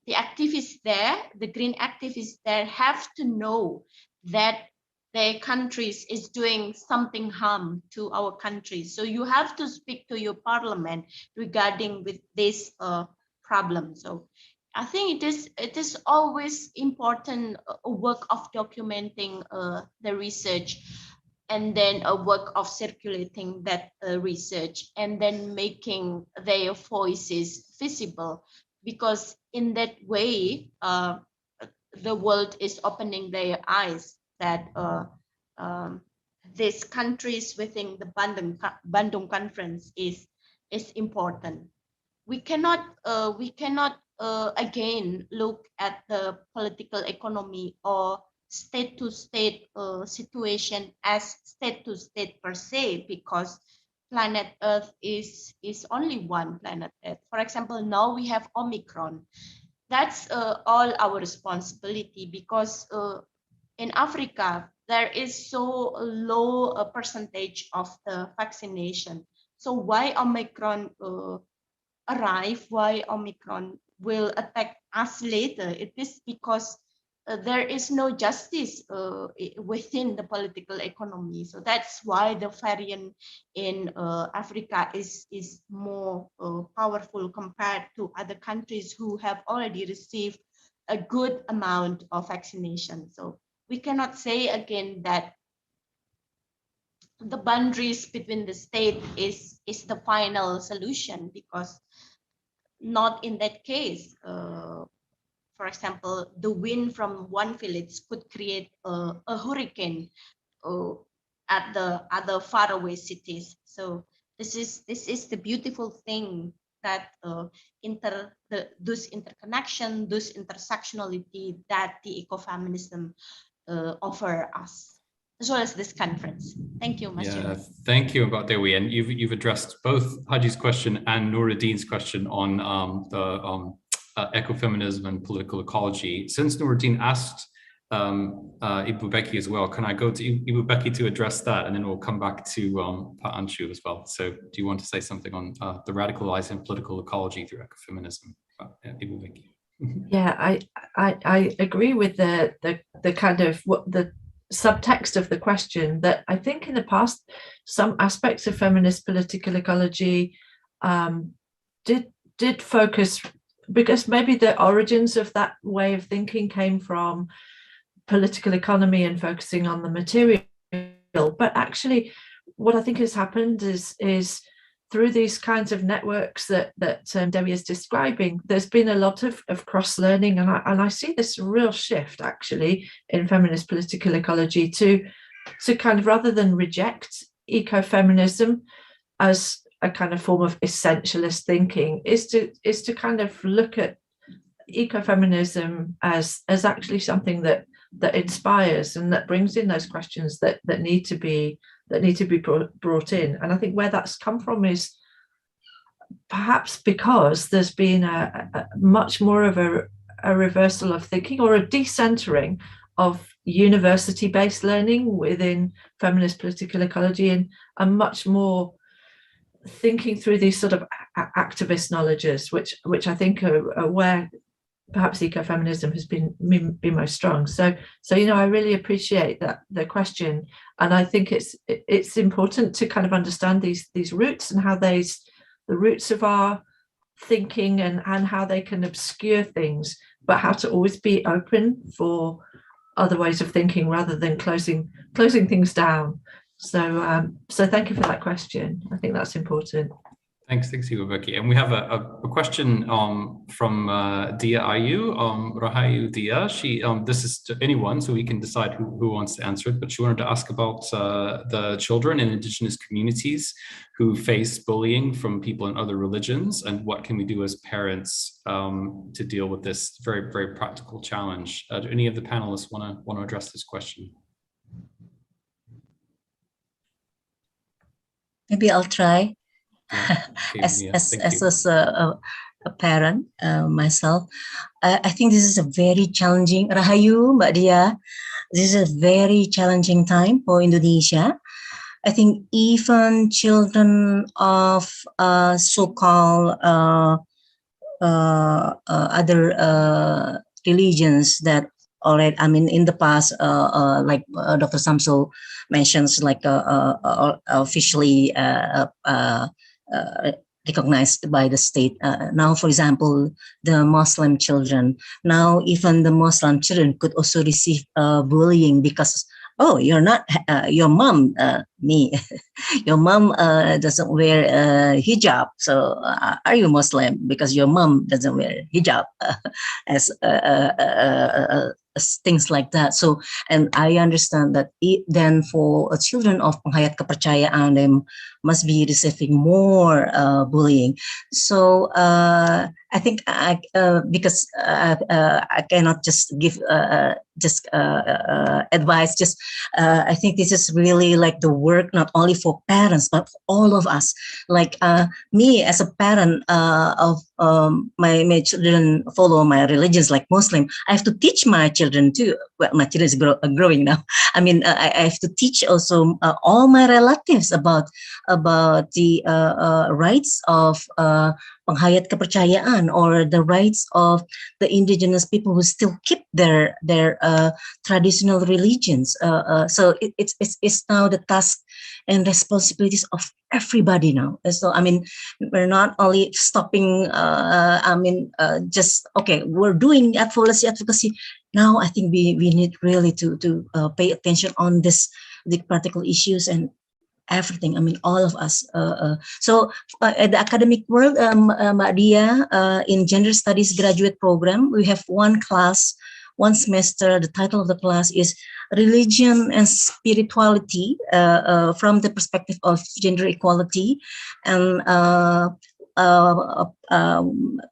the activists there, the green activists there, have to know that their countries is doing something harm to our country. So you have to speak to your parliament regarding with this problem. So I think it is always important work of documenting the research, and then a work of circulating that research, and then making their voices visible, because in that way the world is opening their eyes that these countries within the Bandung Conference is important. We cannot again look at the political economy or state-to-state situation as state-to-state per se, because planet Earth is only one planet Earth. For example, now we have Omicron. That's all our responsibility, because in Africa there is so low a percentage of the vaccination. So why Omicron arrive? Why Omicron will attack us later? It is because there is no justice within the political economy. So that's why the variant in Africa is more powerful compared to other countries who have already received a good amount of vaccination. So we cannot say again that the boundaries between the state is the final solution, because not in that case. For example, the wind from one village could create a hurricane at the other faraway cities. So this is the beautiful thing, that those interconnection, those intersectionality that the ecofeminism offer us, as well as this conference. Thank you, Mas. Yeah, thank you about Dewi, and you've addressed both Haji's question and Nuruddin's question on the ecofeminism and political ecology. Since Nuruddin asked Ibu Becky as well, can I go to Ibu Becky to address that, and then we'll come back to Pak Anshu as well. So do you want to say something on the radicalizing political ecology through ecofeminism, Ibu Becky? Yeah, I agree with the kind of what the subtext of the question, that I think in the past some aspects of feminist political ecology did focus, because maybe the origins of that way of thinking came from political economy and focusing on the material. But actually what I think has happened is through these kinds of networks that Dewi is describing, there's been a lot of cross-learning, and I see this real shift actually in feminist political ecology to kind of, rather than reject ecofeminism as a kind of form of essentialist thinking, is to kind of look at ecofeminism as actually something that inspires and that brings in those questions that need to be brought in. And I think where that's come from is perhaps because there's been a much more of a reversal of thinking, or a decentering of university-based learning within feminist political ecology, and a much more thinking through these sort of activist knowledges, which I think are where perhaps ecofeminism has been most strong. So I really appreciate the question, and I think it's important to kind of understand these roots and how the roots of our thinking and how they can obscure things, but how to always be open for other ways of thinking rather than closing things down. So thank you for that question. I think that's important. Thanks, Ibu Becky. And we have a question from Dia Ayu, Rahayu Dia. She this is to anyone, so we can decide who wants to answer it. But she wanted to ask about the children in Indigenous communities who face bullying from people in other religions, and what can we do as parents to deal with this very, very practical challenge. Do any of the panelists want to address this question? Maybe I'll try. Okay, as a parent myself, I think this is a very challenging, Rahayu, Mbak Dia, this is a very challenging time for Indonesia. I think even children of so-called other religions that already, I mean, in the past, like Dr. Samsul mentions, like officially recognized by the state. Now, for example, the Muslim children. Now, even the Muslim children could also receive bullying because, oh, you're not, your mom, me, your mom doesn't wear hijab. So are you Muslim? Because your mom doesn't wear hijab, as things like that. So, and I understand that then for children of penghayat kepercayaan, they must be receiving more bullying. So I think because I cannot just give advice. Just I think this is really like the work not only for parents but for all of us. Like me as a parent of my children follow my religions like Muslim. I have to teach my children too. Well, my children is growing now. I mean, I have to teach also all my relatives about the rights of penghayat kepercayaan, or the rights of the indigenous people who still keep their traditional religions. So it's now the task and responsibilities of everybody now. So I mean, we're not only stopping. Just okay, we're doing advocacy. Now I think we need really to pay attention on the particular issues and everything. I mean, all of us. So at the academic world, Mbak Dia, in Gender Studies graduate program, we have one class, one semester. The title of the class is Religion and Spirituality from the perspective of gender equality. And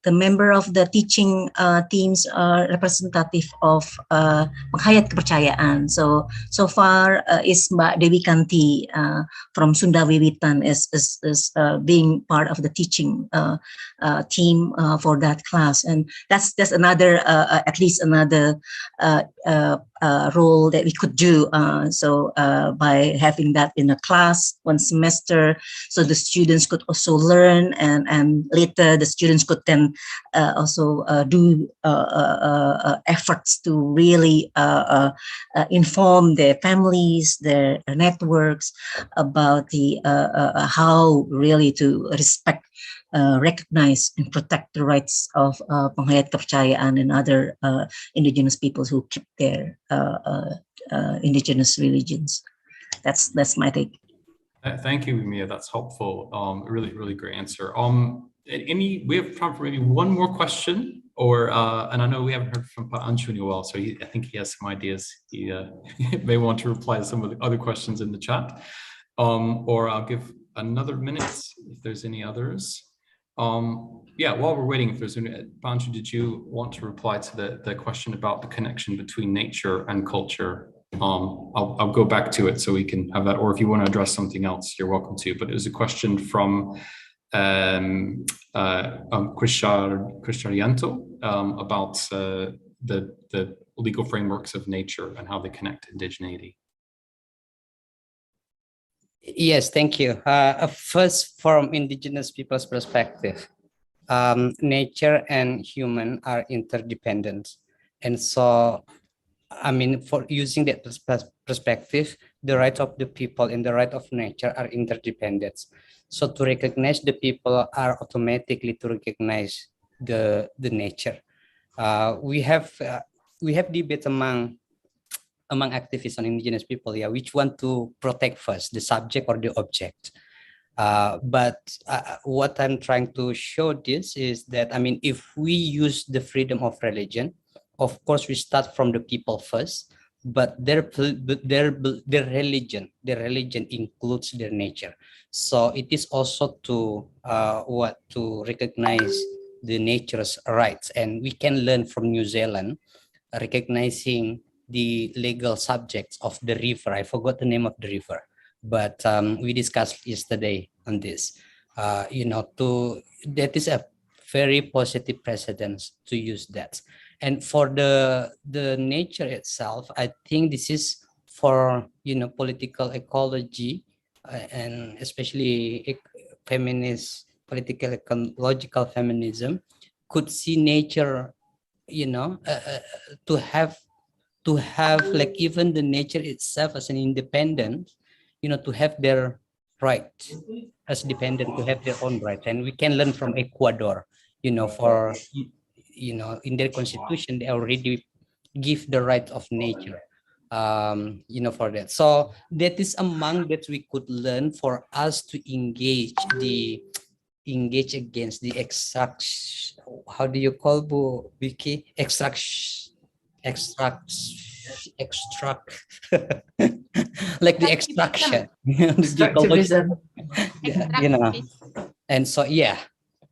the member of the teaching teams are representative of penghayat kepercayaan. So far is Mbak Dewi Kanti from Sunda Wiwitan is being part of the teaching team for that class, and that's another at least another role that we could do. So by having that in a class one semester, so the students could also learn, and later the students could then also do efforts to really inform their families, their networks about the how really to respect, recognize and protect the rights of penghayat kepercayaan and other indigenous peoples who keep their indigenous religions. That's my take. Thank you, Mia. That's helpful. Really great answer. We have time for maybe one more question, or and I know we haven't heard from Pa Anshu in a while, so I think he has some ideas. He may want to reply to some of the other questions in the chat, or I'll give another minute if there's any others. Yeah, while we're waiting, if there's any, Pa Anshu, did you want to reply to the question about the connection between nature and culture? I'll go back to it so we can have that, or if you want to address something else, you're welcome to. But it was a question from Krisharianto about the legal frameworks of nature and how they connect to indigeneity. Yes, thank you. First, from indigenous people's perspective, nature and human are interdependent, and so I mean, for using that perspective, the right of the people and the right of nature are interdependent. So to recognize the people are automatically to recognize the nature. We have debate among activists on indigenous people, yeah, which one to protect first, the subject or the object. But what I'm trying to show this is that, I mean, if we use the freedom of religion, of course, we start from the people first, but their religion includes their nature. So it is also to recognize the nature's rights, and we can learn from New Zealand, recognizing the legal subjects of the river. I forgot the name of the river, but we discussed yesterday on this. That is a very positive precedence to use that. And for the nature itself, I think this is for political ecology, and especially feminist political ecological feminism could see nature, to have like even the nature itself as an independent, to have their right as dependent to have their own right, and we can learn from Ecuador. For in their constitution they already give the right of nature. For that. So that is among that we could learn for us to engage against the how do you call Bu Vicky? Extract like the extraction. Extractivism. And so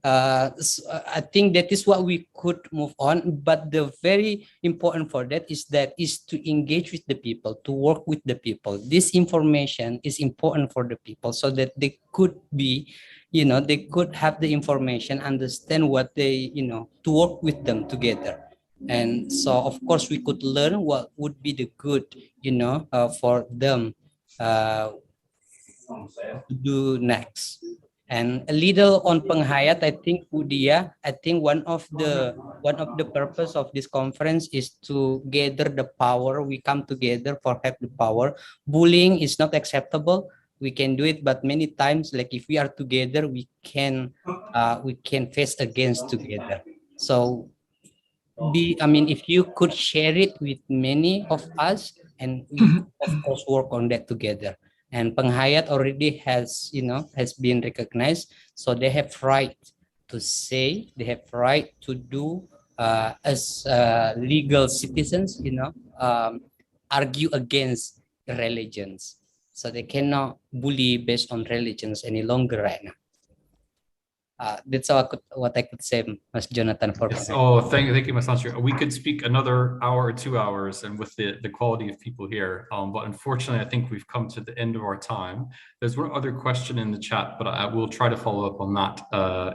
I think that is what we could move on, but the very important for that is to engage with the people, to work with the people. This information is important for the people so that they could be, they could have the information, understand what they, to work with them together. And so of course we could learn what would be the good, for them to do next. And a little on penghayat, I think Budia, I think one of the purpose of this conference is to gather the power. We come together for have the power. Bullying is not acceptable. We can do it, but many times, like if we are together, we can face against together. So if you could share it with many of us, and we of course work on that together. And penghayat already has been recognized, so they have right to say, they have right to do as legal citizens, argue against religions. So they cannot bully based on religions any longer right now. That's what I could say, Mas Jonathan. Yes. Oh, thank you, Mas Ansri. We could speak another hour or 2 hours, and with the quality of people here. But unfortunately, I think we've come to the end of our time. There's one other question in the chat, but I will try to follow up on that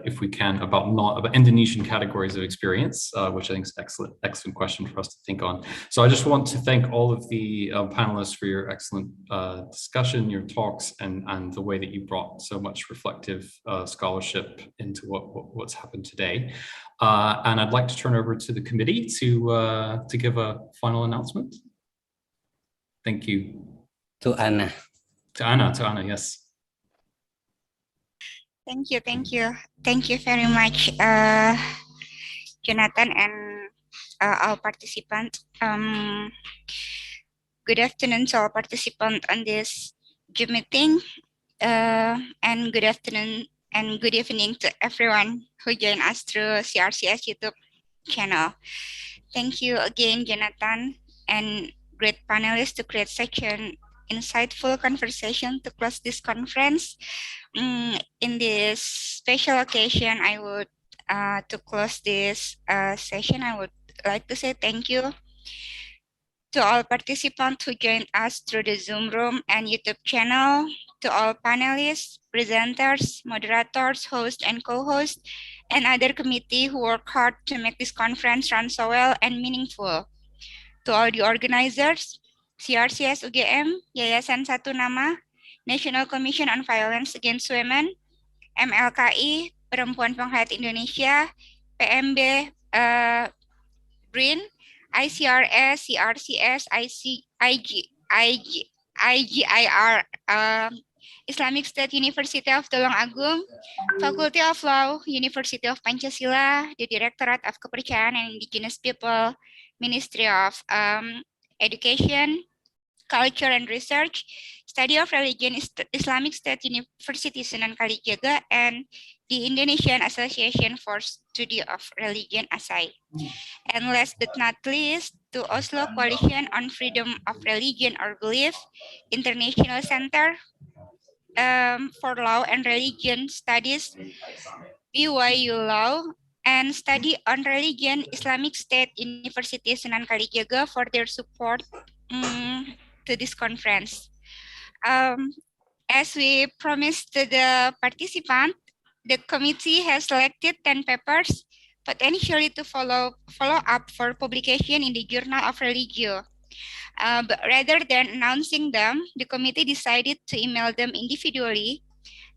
if we can about Indonesian categories of experience, which I think is excellent question for us to think on. So I just want to thank all of the panelists for your excellent discussion, your talks, and the way that you brought so much reflective scholarship into what's happened today. And I'd like to turn over to the committee to give a final announcement. Thank you. To Anna. To Anna, yes. Thank you very much, Jonathan and all participants. Good afternoon to all participants on this Zoom meeting, and good afternoon and good evening to everyone who joined us through CRCS YouTube channel. Thank you again, Jonathan, and great panelists to create such an insightful conversation to close this conference. In this special occasion, I would, to close this session, I would like to say thank you to all participants who joined us through the Zoom room and YouTube channel, to all panelists, presenters, moderators, hosts, and co-hosts, and other committee who work hard to make this conference run so well and meaningful. To all the organizers, CRCS UGM, Yayasan Satu Nama, National Commission on Violence Against Women, MLKI, Perempuan Penghayat Indonesia, PMB, BRIN, ICRS, CRCS, ICIR, Islamic State University of Tulung Agung, Faculty of Law, University of Pancasila, the Directorate of Kepercayaan and Indigenous People, Ministry of Education, Culture and Research, Study of Religion, Islamic State University Sunan Kalijaga, and the Indonesian Association for Study of Religion (ASAI). And last but not least, to Oslo Coalition on Freedom of Religion or Belief, International Center for Law and Religion Studies, BYU Law, and Study on Religion, Islamic State University Sunan Kalijaga for their support to this conference. As we promised to the participant, the committee has selected 10 papers potentially to follow up for publication in the Journal of Religio. But rather than announcing them, the committee decided to email them individually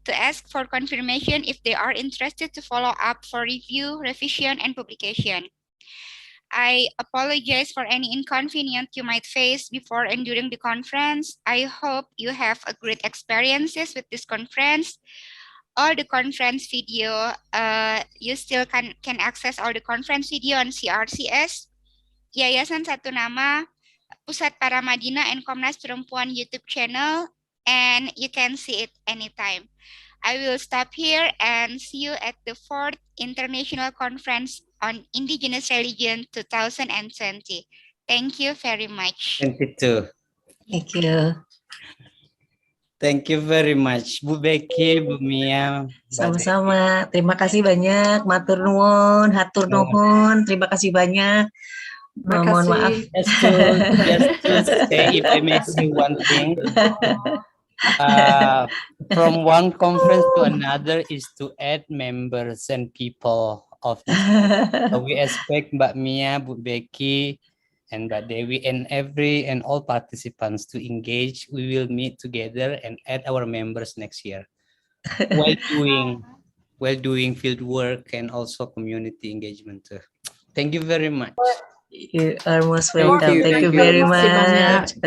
to ask for confirmation if they are interested to follow up for review, revision, and publication. I apologize for any inconvenience you might face before and during the conference. I hope you have a great experiences with this conference. All the conference video, you still can access all the conference video on CRCS. Yayasan Satu Nama, Pusat Para Madinah and Komnas Perempuan YouTube channel, and you can see it anytime. I will stop here and see you at the 4th International Conference on Indigenous Religion 2020. Thank you very much. 22. Thank you. Thank you very much, Bu Becky, Bu Mia. Mbak Sama-sama. Terima kasih banyak. Matur nuwun, hatur nuhun. Terima kasih banyak. Mohon maaf. Just to say, if I may say one thing, from one conference to another is to add members and people of this. So we expect Mbak Mia, Bu Becky, and Mbak Dewi and all participants to engage. We will meet together and add our members next year while doing field work and also community engagement too. Thank you very much. You are most welcome. Thank you very Terima kasih banyak. much.